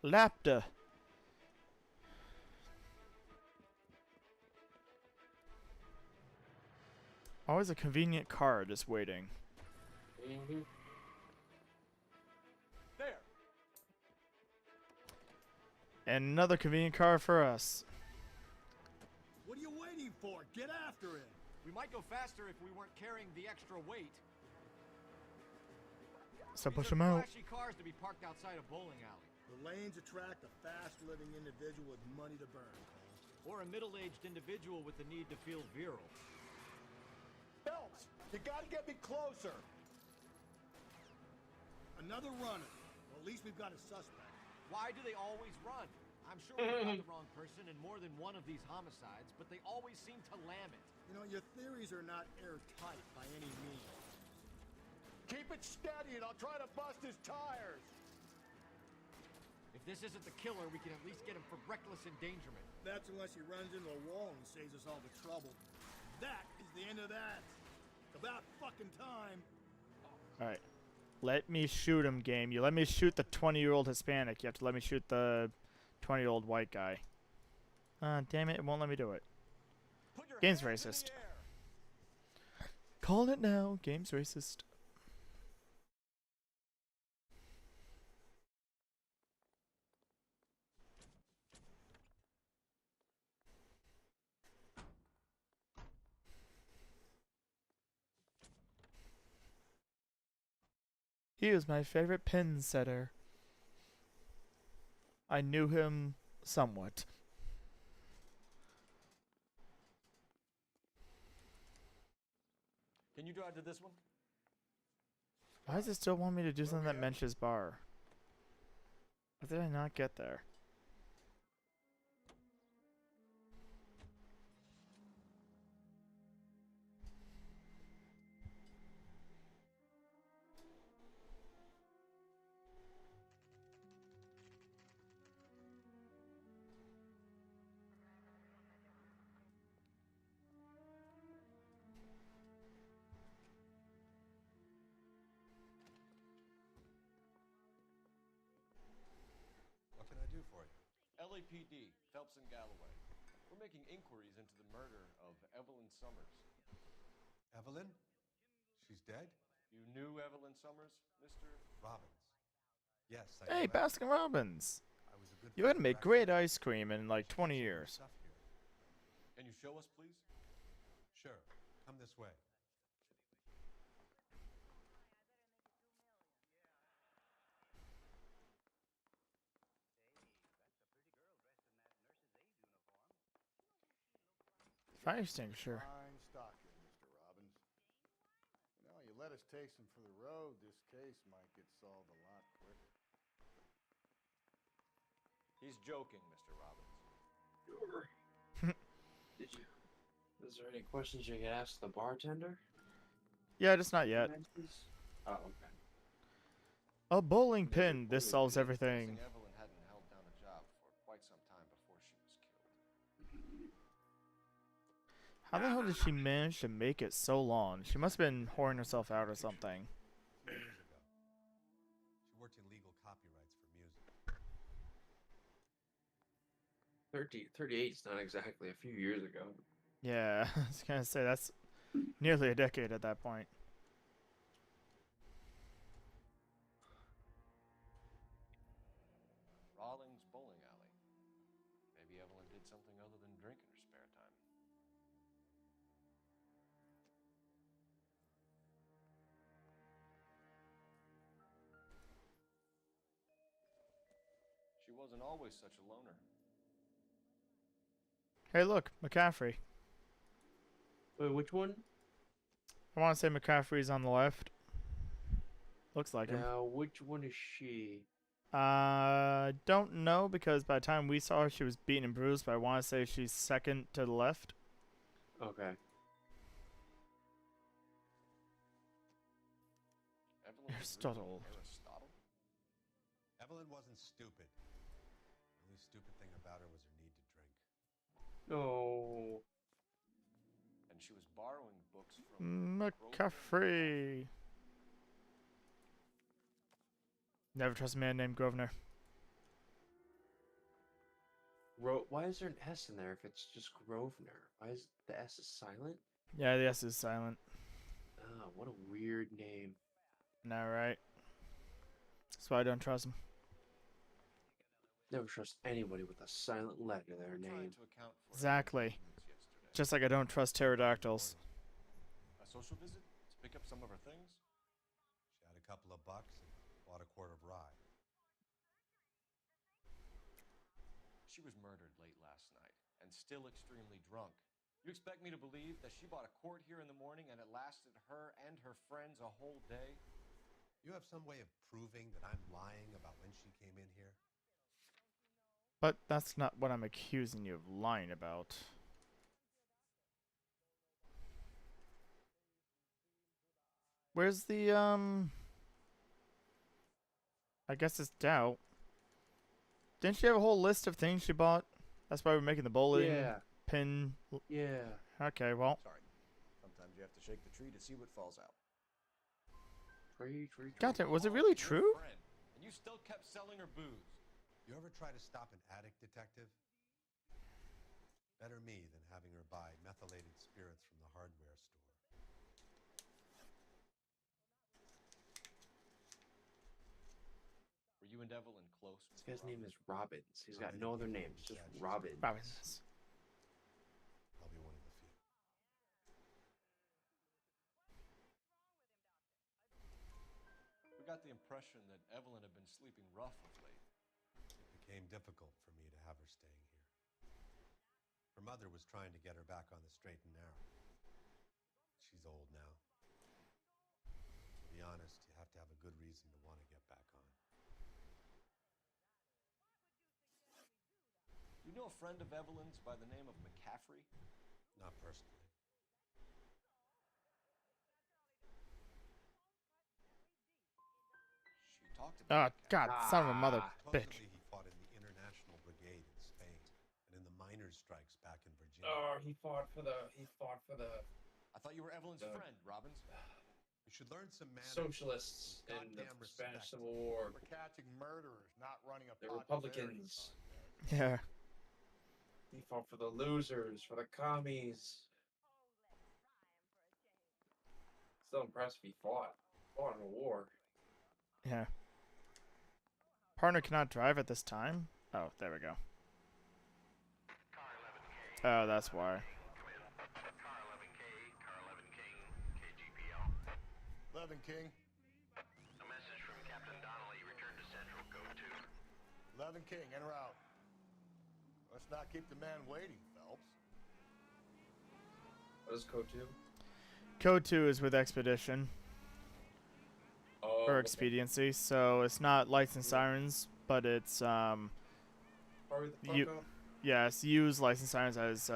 Lapta. Always a convenient car just waiting. Mm-hmm. There! And another convenient car for us. What are you waiting for? Get after it! We might go faster if we weren't carrying the extra weight. So push These him are out. flashy cars to be parked outside a bowling alley. The lanes attract a fast-living individual with money to burn, Cole. Or a middle-aged individual with the need to feel virile. Phelps, you gotta get me closer. Another runner. Well, at least we've got a suspect. Why do they always run? I'm sure we got the wrong person in more than one of these homicides, but they always seem to lam it. You know, your theories are not airtight by any means. Keep it steady and I'll try to bust his tires. If this isn't the killer, we can at least get him for reckless endangerment. That's unless he runs into a wall and saves us all the trouble. That is the end of that. It's about fucking time. Alright. Let me shoot him, game. You let me shoot the 20-year-old Hispanic. You have to let me shoot the 20-year-old white guy. Damn it. It won't let me do it. Game's racist. Calling it now. Game's racist. He was my favorite pin setter. I knew him somewhat. Can you drive to this one? Why does it still want me to do something that mentions bar? Why did I not get there? What can I do for you? LAPD, Phelps and Galloway. We're making inquiries into the murder of Evelyn Summers. Evelyn? She's dead? You knew Evelyn Summers, Mr. Robbins. Yes, Hey, Baskin Robbins! I was a good You gotta make great ice cream in like 20 years. Can you show us, please? Sure. Come this way. Fire extinguisher. Fine stocking, Mr. Robbins. You know, you let us take some for the road, this case might get solved a lot quicker. He's joking, Mr. Robbins. Sure. Is there any questions you could ask the bartender? Yeah, just not yet. Oh, okay. A bowling pin. This solves everything. Evelyn hadn't held down a job for quite some time before she was killed. How the hell did she manage to make it so long? She must have been whoring herself out or something. 2 years ago. She worked in legal copyrights for music. 38 is not exactly a few years ago. Yeah, I was gonna say that's nearly a decade at that point. Rawlings Bowling Alley. Maybe Evelyn did something other than drink in her spare time. wasn't always such a loner. Hey, look, McCaffrey. Wait, which one? I want to say McCaffrey's on the left. Looks like him. Now, which one is she? Don't know because by the time we saw her, she was beaten and bruised. But I want to say she's second to the left. Okay. Aristotle. Evelyn wasn't stupid. The only stupid thing about her was her need to drink. No. And she was borrowing books from McCaffrey. Never trust a man named Grosvenor. Why is there an S in there if it's just Grosvenor? Why is the S is silent? Yeah, the S is silent. Ah, what a weird name. No, right? That's why I don't trust him. Never trust anybody with a silent letter to their name. Exactly. Just like I don't trust pterodactyls. A social visit to pick up some of her things? She had a couple of bucks and bought a quart of rye. She was murdered late last night and still extremely drunk. You expect me to believe that she bought a quart here in the morning and it lasted her and her friends a whole day? You have some way of proving that I'm lying about when she came in here? But that's not what I'm accusing you of lying about. Where's the, I guess it's Doubt. Didn't she have a whole list of things she bought? That's why we're making the bowling pin. Yeah. Okay, well. Sorry. Sometimes you have to shake the tree to see what falls out. Tree. God damn, was it really true? And you still kept selling her booze. You ever try to stop an addict, detective? Better me than having her buy methylated spirits from the hardware store. Were you and Evelyn close? This guy's name is Robbins. He's got no other name. It's just Robbins. Robbins. I'll be one of the few. We got the impression that Evelyn had been sleeping rough of late. It became difficult for me to have her staying here. Her mother was trying to get her back on the straight and narrow. She's old now. To be honest, you have to have a good reason to want to get back on. You know a friend of Evelyn's by the name of McCaffrey? Not personally. She talked about God, son of a mother bitch. Supposedly he fought in the International Brigade in Spain and in the miners' strikes back in Virginia. Oh, he fought for the. I thought you were Evelyn's friend, Robbins. You should learn some manners. Socialists in the Spanish Civil War. We're catching murderers, not running a The Republicans. Yeah. He fought for the losers, for the commies. Still impressed he fought. Fought in a war. Yeah. Partner cannot drive at this time? Oh, there we go. Oh, that's why. 11 King. A message from Captain Donnelly. Return to Central. Code 2. 11 King, en route. Let's not keep the man waiting, Phelps. What is code 2? Code 2 is with Expedition. Oh, or Expediency, so it's not lights and sirens, but it's yes, use lights and sirens as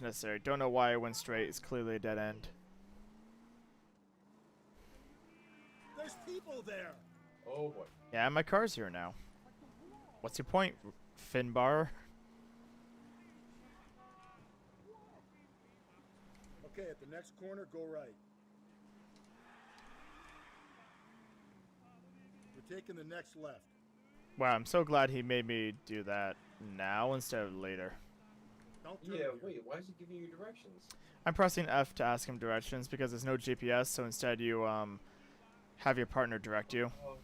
necessary. Don't know why I went straight. It's clearly a dead end. There's people there. Oh boy. Yeah, my car's here now. What's your point, Finbar? Okay, at the next corner, go right. We're taking the next left. Wow, I'm so glad he made me do that now instead of later. Yeah, wait, why is he giving you directions? I'm pressing F to ask him directions because there's no GPS, so instead you have your partner direct you. Oh.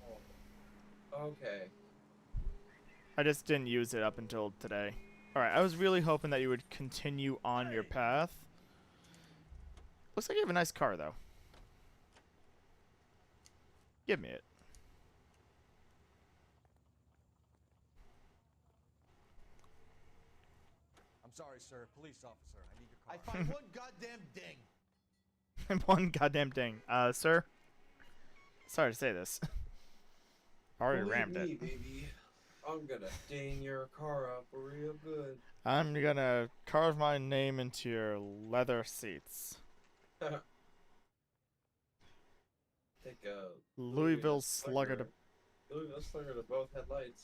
Okay. I just didn't use it up until today. Alright, I was really hoping that you would continue on your path. Looks like you have a nice car, though. Give me it. I'm sorry, sir. Police officer, I need your car. I find one goddamn ding. One goddamn ding. Sir? Sorry to say this. Already Believe rammed me, it. baby. I'm gonna ding your car up real good. I'm gonna carve my name into your leather seats. Take a Louisville Slugger Louisville Slugger to both headlights.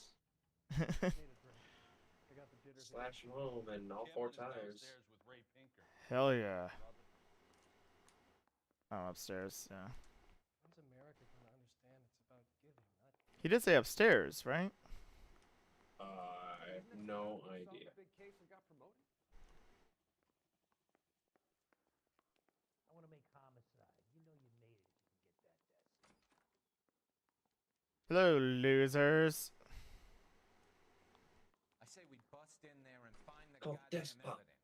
Slash them home and all four tires. Hell yeah. Oh, upstairs, yeah. When's America gonna understand it's about giving, not He did say upstairs, right? I have no idea. big case and got promoted? I want to make homicide. You know you made it if you can get that desk. Hello, losers. I say we bust in there and find the Called goddamn Despot. evidence.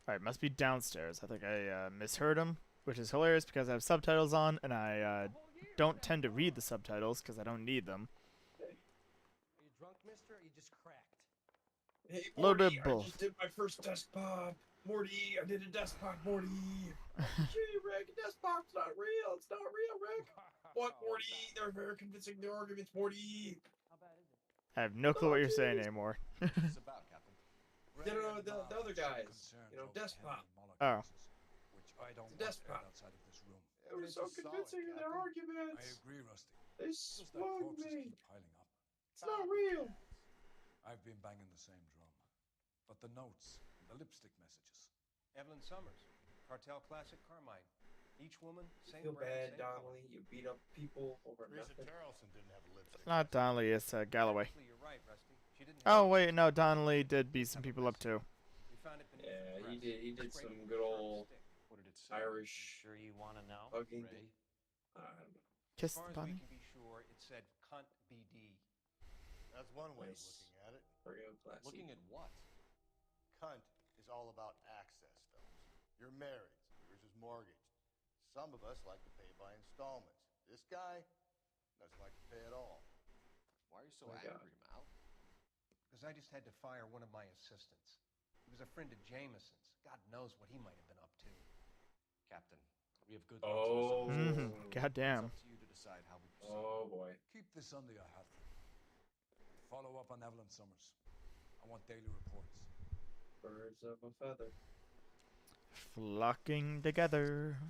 Alright, must be downstairs. I think I misheard him, which is hilarious because I have subtitles on, and I don't tend to read the subtitles because I don't need them. Are you drunk, mister, or are you just cracked? Hey, A little Morty, bit I both. just did my first desk pop. Morty, I did a desk pop, Morty. Gee, Rick, desk pop's not real. It's not real, Rick. What, Morty? They're very convincing their arguments, Morty. I have no clue what you're saying anymore. What's it about, Captain? The other guys, you know, desk pop. Oh. Which I don't It's a desk want pop. outside of this room. They were so convincing in their I arguments. agree, Rusty. They Just that swung corpses me. keep piling up. It's not real. I've been banging the same drum. But the notes, the lipstick messages. Evelyn Summers, Cartel Classic Carmine. Each woman, same Feel brand, bad, same color. Donnelly. You beat up people over Teresa nothing. Tarleton didn't have a lipstick. Not Donnelly, it's Galloway. Actually, you're right, Rusty. She didn't Oh, wait, no, Donnelly did beat some people up too. We found it beneath Yeah, the he dress. did. He did Scraped some with good a sharp old stick. What did it say? Irish Sure you want to know? hugging. Ray? I don't know. Kiss As the far as we bunny. can be sure, it said cunt BD. That's one way of Nice. looking at it. Real classy. Looking at what? Cunt is all about access, fellas. You're married, so yours is mortgaged. Some of us like to pay by installments. This guy doesn't like to pay at all. Why are you so My God. angry, Mal? Because I just had to fire one of my assistants. He was a friend of Jameson's. God knows what he might have been up to. Captain, we have good Oh. Goddamn. It's up to you to decide how we proceed. Oh boy. Keep this under your hat. Follow up on Evelyn Summers. I want daily reports. Birds of a feather. Flocking together.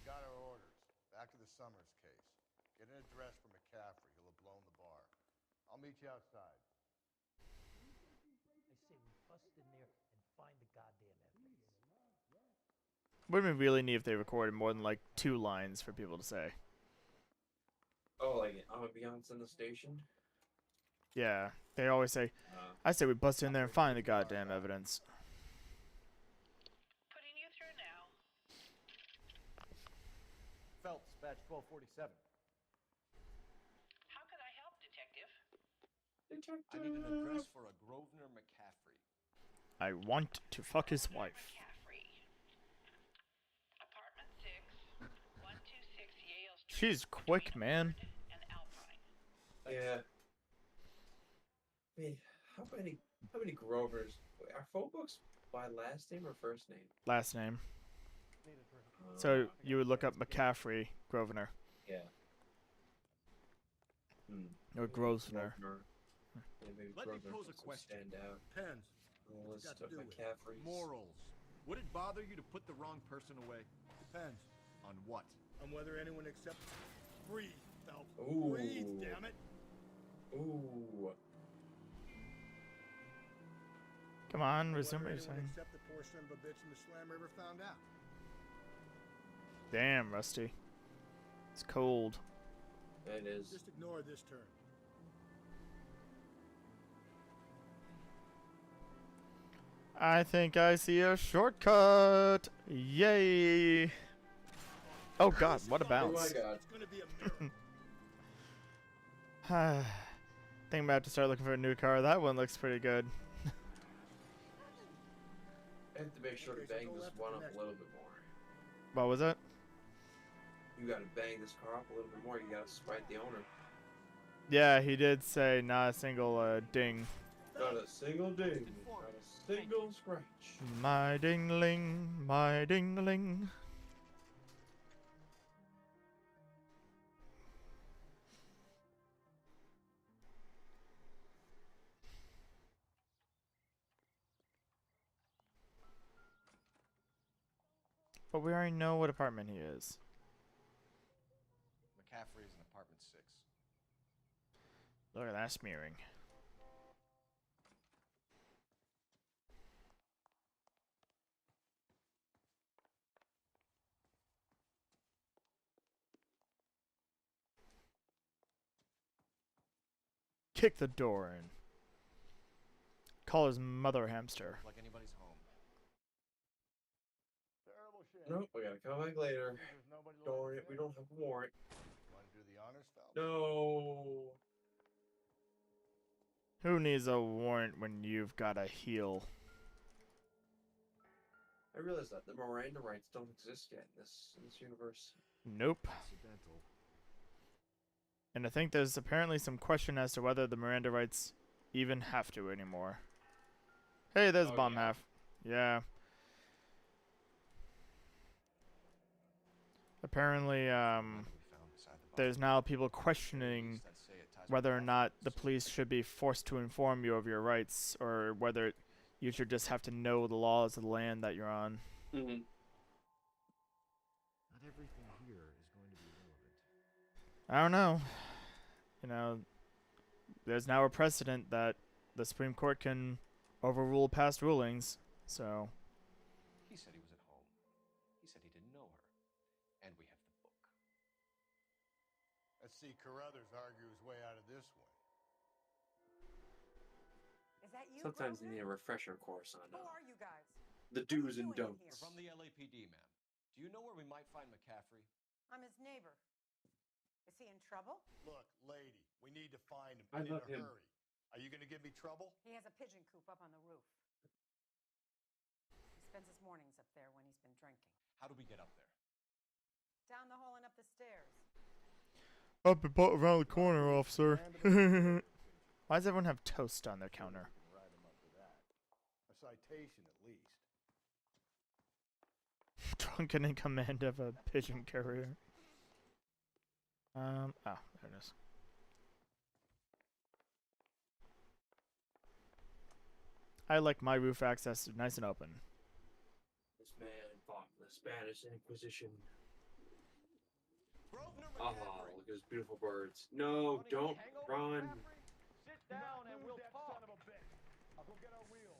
Got our orders. Back to the Summers case. Get an address for McCaffrey. He'll have blown the bar. I'll meet you outside. I say we bust in there and find the goddamn evidence. What do we really need if they recorded more than like 2 lines for people to say? Oh, like ambiance in the station. Yeah, they always say, I say we bust in there and find the goddamn evidence. Putting you through now. Phelps, badge 1247. How could I help, Detective? I need an address for a Grosvenor McCaffrey. I want to fuck his wife. McCaffrey. Apartment 6, 126 Yale Street. She's quick, man. And Alpine. Yeah. Hey, how many Grovers? Wait, are phone books by last name or first name? Last name. So you would look up McCaffrey, Grosvenor. Yeah. Or Grosvenor. Yeah, maybe Let me Grosvenor pose a doesn't question. Stand out. Depends. On the What's list got of to do with it? McCaffreys. Morals. Would it bother you to put the wrong person away? Depends On what? on whether anyone accepts. Breathe, Phelps. Ooh. Breathe, damn it. Ooh. Come on, resume Whether what you're anyone saying. except the poor son of a bitch in the slammer ever found out. Damn, Rusty. It's cold. It is. Just ignore this turn. I think I see a shortcut. Yay. Oh god, what a Oh bounce. my God. It's gonna be a miracle. Think I'm about to start looking for a new car. That one looks pretty good. I have to make sure to Okay, so bang go this left at one the up next a little one. bit more. What was it? You gotta bang this car up a little bit more. You gotta spite the owner. Yeah, he did say not a single ding. Not a single ding. Not a single scratch. My ding-ling, my ding-ling. But we already know what apartment he is. McCaffrey is in apartment 6. Look at that smearing. Kick the door in. Call his mother hamster. Like anybody's home. Terrible shit. Nope, we gotta come back later. There's nobody Don't left worry, there. we don't have a warrant. Want to do the honors, Phelps? No. Who needs a warrant when you've got a heel? I realize that the Miranda rights don't exist yet in this universe. Nope. Accidental. And I think there's apparently some question as to whether the Miranda rights even have to anymore. Hey, there's bomb yeah. half. Yeah. Apparently, there's now people questioning whether or not the police should be forced to inform you of your rights, or whether you should just have to know the laws of the land that you're on. Mm-hmm. Not everything here is going to be relevant. I don't know. You know, there's now a precedent that the Supreme Court can overrule past rulings, so... He said he was at home. He said he didn't know her. And we have the book. Let's see Carruthers argue his way out of this one. Is that you? Sometimes you Grosvenor? need a refresher course on Who are you guys? the do's and doing don'ts. We're from the LAPD, ma'am. Do you know where we might find McCaffrey? I'm his neighbor. Is he in trouble? Look, lady, we need to find him. I and love in a him. hurry. Are you going to give me trouble? He has a pigeon coop up on the roof. He spends his mornings up there when he's been drinking. How do we get up there? Down the hall and up the stairs. Up around the corner, officer. Why does everyone have toast on their counter? Write him up for that. A citation, at least. Drunken in command of a pigeon carrier. Ah, there it is. I like my roof access nice and open. This man fought in the Spanish Inquisition. Grosvenor Oh, McCaffrey. look at those beautiful birds. No, don't run. Sit down and we'll talk. I'll go get our wheel.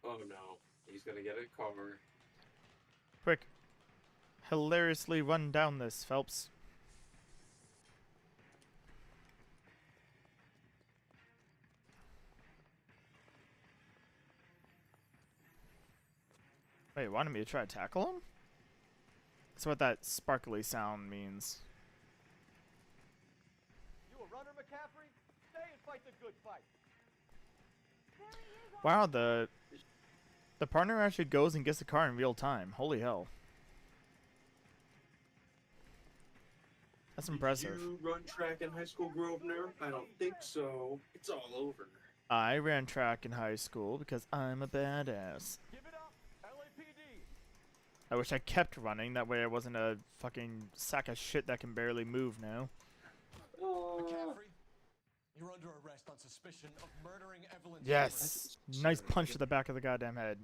Oh no, he's gonna get a car. Quick. Hilariously run down this, Phelps. Wait, wanted me to try to tackle him? That's what that sparkly sound means. You a runner, McCaffrey? Stay and fight the good fight. Wow, the partner actually goes and gets the car in real time. Holy hell. That's impressive. Did you run track in high school, Grosvenor? I don't think so. It's all over. I ran track in high school because I'm a badass. Give it up, LAPD. I wish I kept running, that way I wasn't a fucking sack of shit that can barely move now. McCaffrey, you're under arrest on suspicion of murdering Evelyn. Yes! Nice punch to the back of the goddamn head.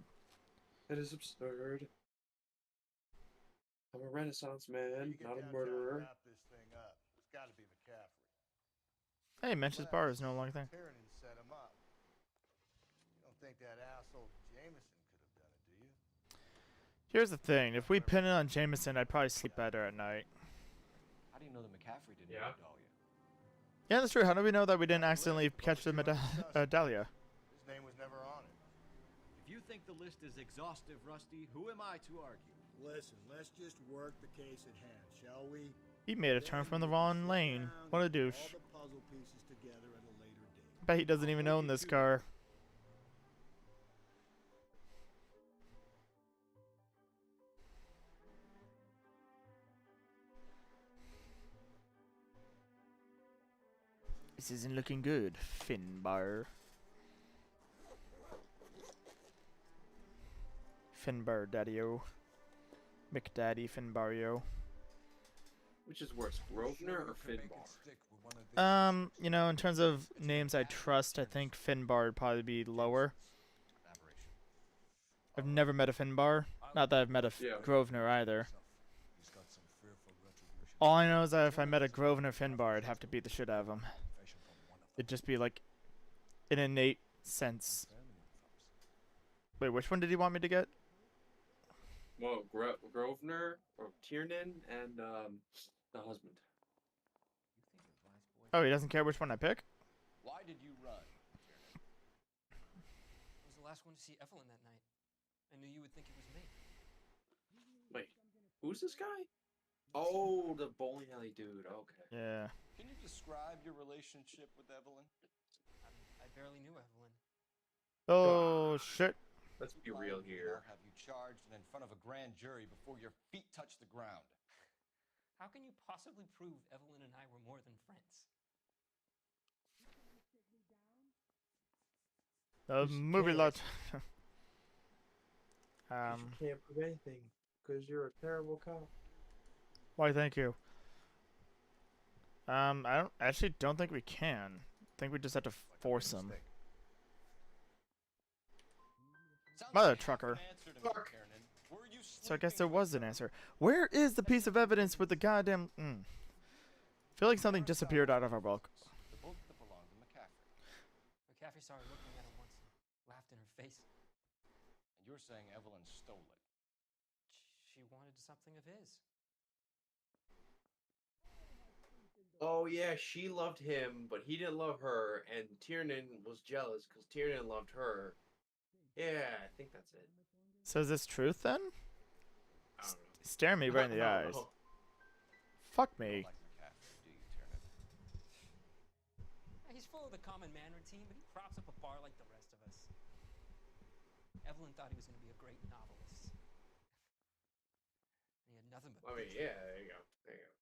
That is absurd. I'm a Renaissance man, You get not a downtown and murderer. wrap this thing up. It's got to be McCaffrey. Hey, Mensch's bar is no longer there. Tiernan set him up. You don't think that asshole Jameson could have done it, do you? Here's the thing, if we pin it on Jameson, I'd probably sleep better at night. How do you know that McCaffrey didn't Yeah. know Dahlia? Yeah, that's true. How do we know that we didn't accidentally catch the Dahlia? His name was never on it. If you think the list is exhaustive, Rusty, who am I to argue? Listen, let's just work the case at hand, shall we? He made a turn from the wrong lane. What a douche. All the puzzle pieces together at a later date. Bet he doesn't even own this car. This isn't looking good, Finbar. Finbar Daddy-o. McDaddy Finbario. Which is worse, Grosvenor or Finbar? You know, in terms of names I trust, I think Finbar would probably be lower. I've never met a Finbar. Not that I've met a Grosvenor either. All I know is that if I met a Grosvenor Finbar, I'd have to beat the shit out of him. It'd just be like an innate sense. Wait, which one did he want me to get? Well, Grosvenor or Tiernan and the husband. Oh, he doesn't care which one I pick? Why did you run? I was the last one to see Evelyn that night. I knew you would think it was me. Wait, who's this guy? Oh, the bowling alley dude. Okay. Yeah. Can you describe your relationship with Evelyn? I barely knew Evelyn. Oh, shit. Let's be real here. I'll have you charged and in front of a grand jury before your feet touch the ground. How can you possibly prove Evelyn and I were more than friends? Movie lot. You can't prove anything because you're a terrible cop. Why, thank you. I don't think we can. I think we just have to force him. Mother trucker. So I guess there was an answer. Where is the piece of evidence with the goddamn... Feel like something disappeared out of our book. The book that belonged to McCaffrey. McCaffrey saw her looking at him once and laughed in her face. And you're saying Evelyn stole it. She wanted something of his. Oh yeah, she loved him, but he didn't love her, and Tiernan was jealous because Tiernan loved her. Yeah, I think that's it. So is this truth then? I don't know. Stare me right in the eyes. Fuck me. He's full of the common man routine, but he props up a bar like the rest of us. Evelyn thought he was going to be a great novelist. He had nothing but... I mean, yeah, there you go. There you go.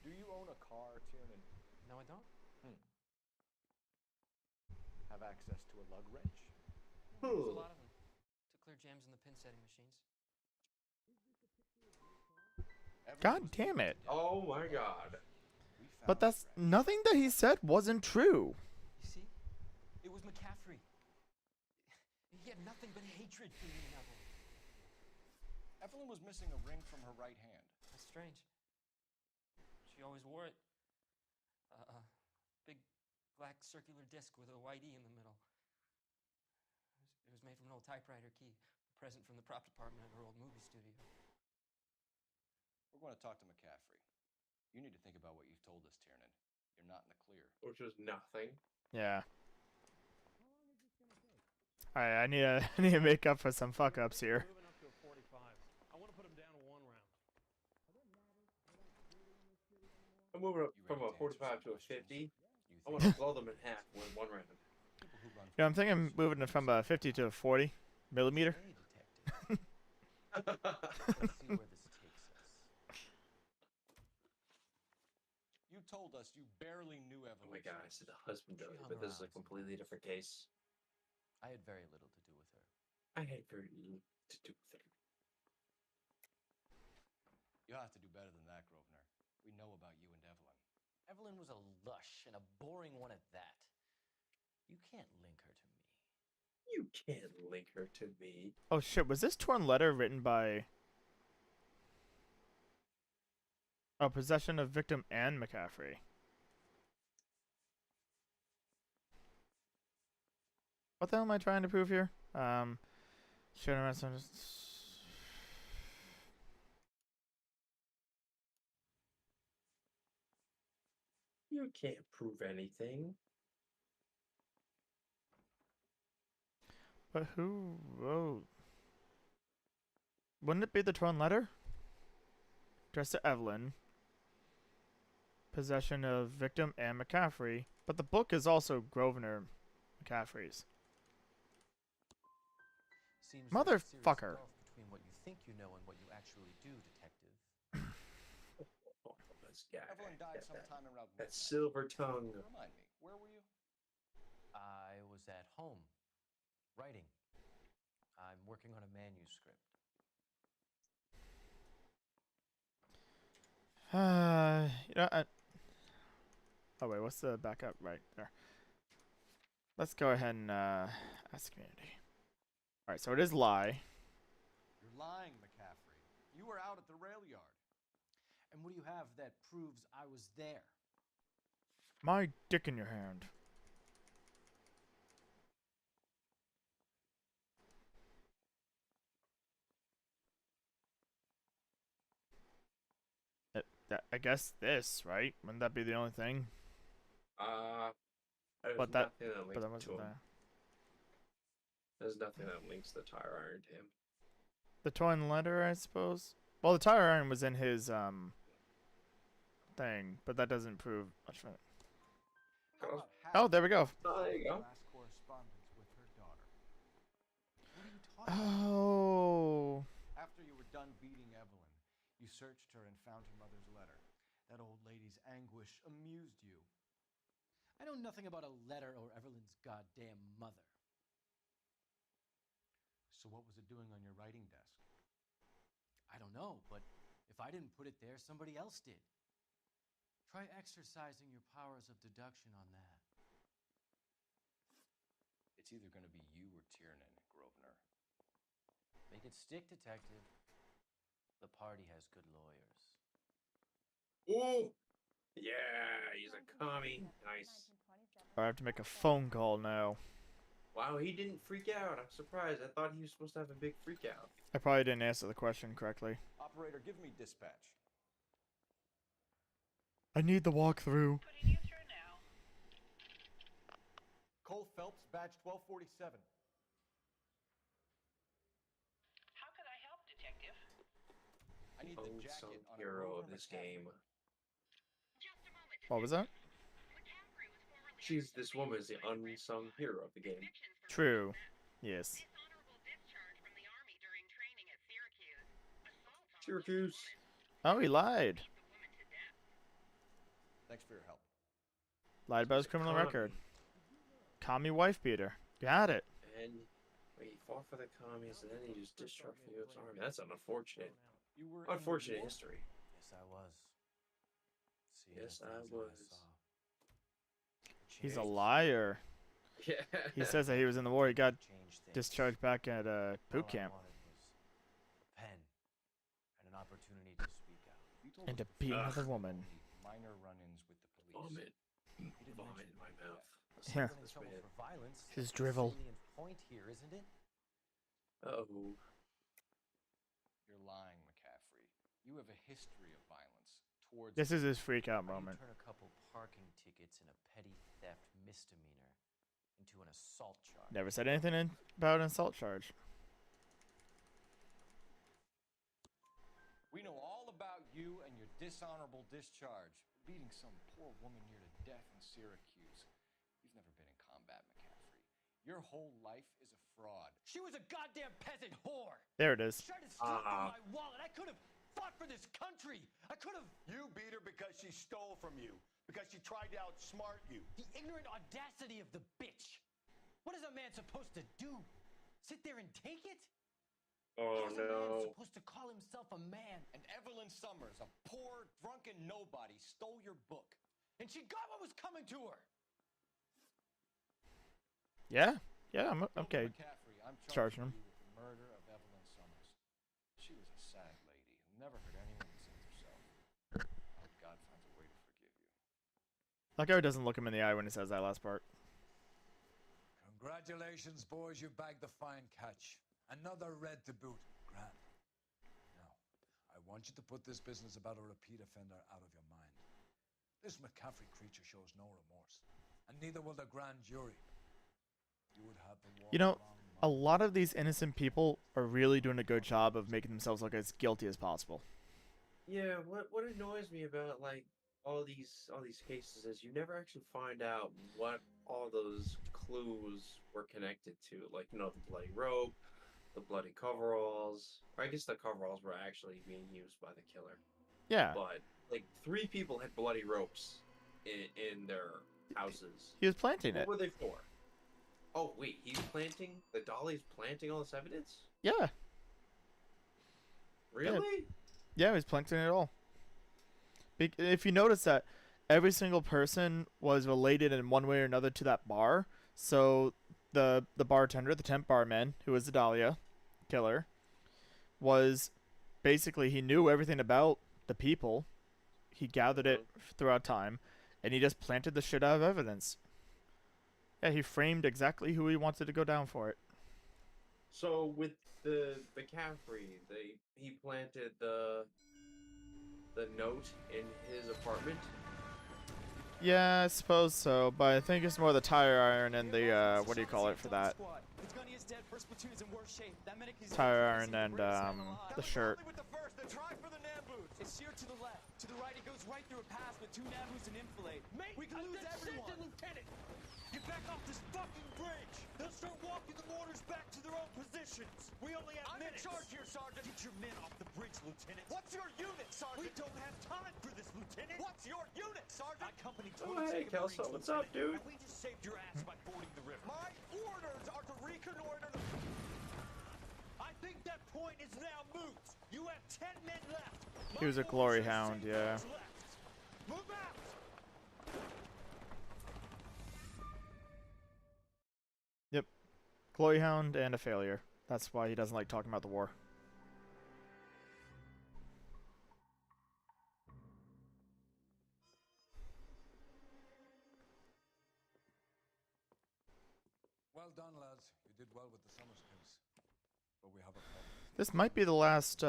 Do you own a car, Tiernan? No, I don't. Have access to a lug wrench? There's a lot of them. To clear jams in the pin setting machines. God damn it. Oh my god. But that's... Nothing that he said wasn't true. You see? It was McCaffrey. He had nothing but hatred for me and Evelyn. Evelyn was missing a ring from her right hand. That's strange. She always wore it. Big black circular disc with a white E in the middle. It was made from an old typewriter key, a present from the prop department at her old movie studio. We're going to talk to McCaffrey. You need to think about what you've told us, Tiernan. You're not in the clear. Which was nothing. Yeah. Alright, I need to make up for some fuck ups here. Moving up to a 45. I want to put him down to 1 round. I'm moving up from a 45 to a 50. I want to blow them in half with 1 round. Yeah, I'm thinking moving it from a 50 to a 40 millimeter. Let's see where this takes us. You told us you barely knew Evelyn. Oh my god, I said the husband though, but this is a completely different case. I had very little to do with her. I had very little to do with her. You'll have to do better than that, Grosvenor. We know about you and Evelyn. Evelyn was a lush and a boring one at that. You can't link her to me. You can't link her to me. Oh shit, was this torn letter written by... Oh, possession of victim and McCaffrey. What the hell am I trying to prove here? You can't prove anything. But who wrote? Wouldn't it be the torn letter? Addressed to Evelyn. Possession of victim and McCaffrey. But the book is also Grosvenor McCaffrey's. Seems Motherfucker. Like a serious gulf between what you think you know and what you actually do, detective. this guy. Evelyn died sometime around That midnight. silver tongue. Remind me, where were you? I was at home, writing. I'm working on a manuscript. Oh wait, what's the backup right there? Let's go ahead and ask community. All right, so it is lie. You're lying, McCaffrey. You were out at the rail yard. And what do you have that proves I was there? My dick in your hand. I guess this, right? Wouldn't that be the only thing? There's But that, nothing that but links that to wasn't him. there. There's nothing that links the tire iron to him. The torn letter, I suppose. Well, the tire iron was in his thing, but that doesn't prove much of it. Oh, there we go. Oh, there you go. Last correspondence with her daughter. What are you talking Oh. about? After you were done beating Evelyn, you searched her and found her mother's letter. That old lady's anguish amused you. I know nothing about a letter or Evelyn's goddamn mother. So what was it doing on your writing desk? I don't know, but if I didn't put it there, somebody else did. Try exercising your powers of deduction on that. It's either going to be you or Tiernan, Grosvenor. Make it stick, detective. The party has good lawyers. Ooh! Yeah, he's a commie. Nice. I have to make a phone call now. Wow, he didn't freak out. I'm surprised. I thought he was supposed to have a big freak out. I probably didn't answer the question correctly. Operator, give me dispatch. I need the walkthrough. Putting you through now. Cole Phelps, badge 1247. How could I help, Detective? I need the Unsung jacket on a hero of Grover this McCaffrey. game. What was that? This woman is the unsung hero of the game. True. Yes. Syracuse. Oh, he lied. Thanks for your help. Lied about his criminal record. Commie wife beater. Got it. And he fought for the commies, and then he just discharged from the U.S. Army. That's an unfortunate history. Yes, I was. See, Yes, the I things was. saw. He's a liar. Yeah. He says that he was in the war. He got discharged back at boot camp. All I wanted was a pen and an opportunity to speak out. You told And us to beat before another you woman. only minor run-ins with the police. Vomit. You didn't Vomit mention in my any of mouth. that. Yeah. Someone in trouble for violence. His That's the drivel. salient point here, isn't it? Oh. You're lying, McCaffrey. You have a history of violence towards. This is his freak out How do you moment. turn a couple parking tickets and a petty theft misdemeanor into an assault charge? Never said anything about an assault charge. We know all about you and your dishonorable discharge, beating some poor woman near to death in Syracuse. You've never been in combat, McCaffrey. Your whole life is a fraud. She was a goddamn peasant whore. There it is. Tried to steal from my wallet. I could have fought for this country. I could have. You beat her because she stole from you. Because she tried to outsmart you. The ignorant audacity of the bitch. What is a man supposed to do? Sit there and take it? Oh How's a man no. supposed to call himself a man? And Evelyn Summers, a poor, drunken nobody, stole your book. And she got what was coming to her. Yeah. Yeah, I'm okay. McCaffrey, I'm Charging him. you with the murder of Evelyn Summers. She was a sad lady who never hurt anyone except herself. I hope God finds a way to forgive you. That guy doesn't look him in the eye when he says that last part. Congratulations, boys. You bagged the fine catch. Another red to boot. Grand. Now, I want you to put this business about a repeat offender out of your mind. This McCaffrey creature shows no remorse, and neither will the grand jury. You would have the You know, a lot of these innocent people are really doing a good job of making themselves look as guilty as possible. Yeah, what annoys me about like all these cases is you never actually find out what all those clues were connected to. Like, you know, the bloody rope, the bloody coveralls. Or I guess the coveralls were actually being used by the killer. Yeah. But like 3 people had bloody ropes in their houses. He was planting What it. were they for? Oh wait, he's planting the Dolly's planting all this evidence. Yeah. Really? Yeah, he was planting it all. If you notice that every single person was related in one way or another to that bar. So the bartender, the temp barman, who was the Dahlia killer, was basically, he knew everything about the people. He gathered it throughout time, and he just planted the shit out of evidence. Yeah, he framed exactly who he wanted to go down for it. So with the McCaffrey, he planted the note in his apartment. Yeah, I suppose so, but I think it's more the tire iron and the what do you call it for that? Tire iron and the shirt. It's sheer to the left. To the right, it goes right through a pass with 2 Nabus and Infilade. We can lose everyone. Lieutenant, get back off this fucking bridge. They'll start walking the mortars back to their own positions. We only have minutes. I'm in charge here, Sergeant. Get your men off the bridge, Lieutenant. What's your unit, Sergeant? We don't have time for this, Lieutenant. What's your unit, Sergeant? I company 22 Oh, hey, Kelso, what's up, dude? And we just saved your ass by fording the river. My orders are to reconnoiter the... I think that point is now moot. You have 10 men left. He was a glory hound, yeah. Move out. Yep. Glory hound and a failure. That's why he doesn't like talking about the war. Well done, lads. You did well with the Summers case. But we have a problem. This might be the last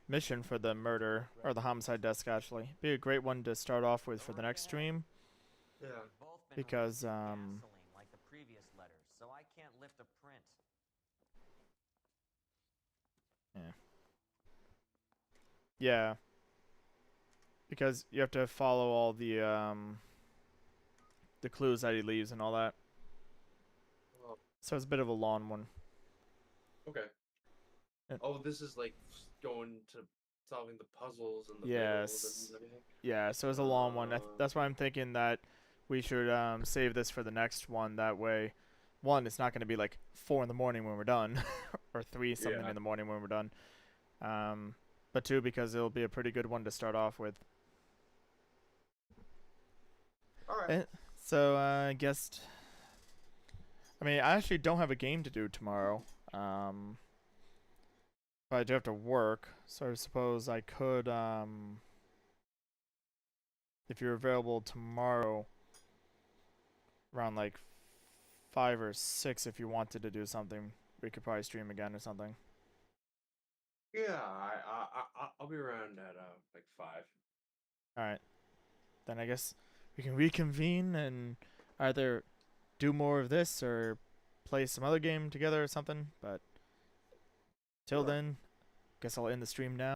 mission for the murder, or the homicide desk, actually. Be a great one to start off with for the next stream. Yeah. Because, like the previous letters, so I can't lift a print. yeah. Yeah. Because you have to follow all the clues that he leaves and all that. So it's a bit of a long one. Okay. Oh, this is like going to solving the puzzles and the Yes. riddles and everything. Yeah, so it's a long one. That's why I'm thinking that we should save this for the next one. That way, one, it's not going to be like 4 in the morning when we're done, or 3 something in the morning when we're done. But 2, because it'll be a pretty good one to start off with. All right. So I guess. I mean, I actually don't have a game to do tomorrow. But I do have to work, so I suppose I could, if you're available tomorrow, around like 5 or 6, if you wanted to do something, we could probably stream again or something. Yeah, I'll be around at like 5. Alright. Then I guess we can reconvene and either do more of this or play some other game together or something, but till then, guess I'll end the stream now.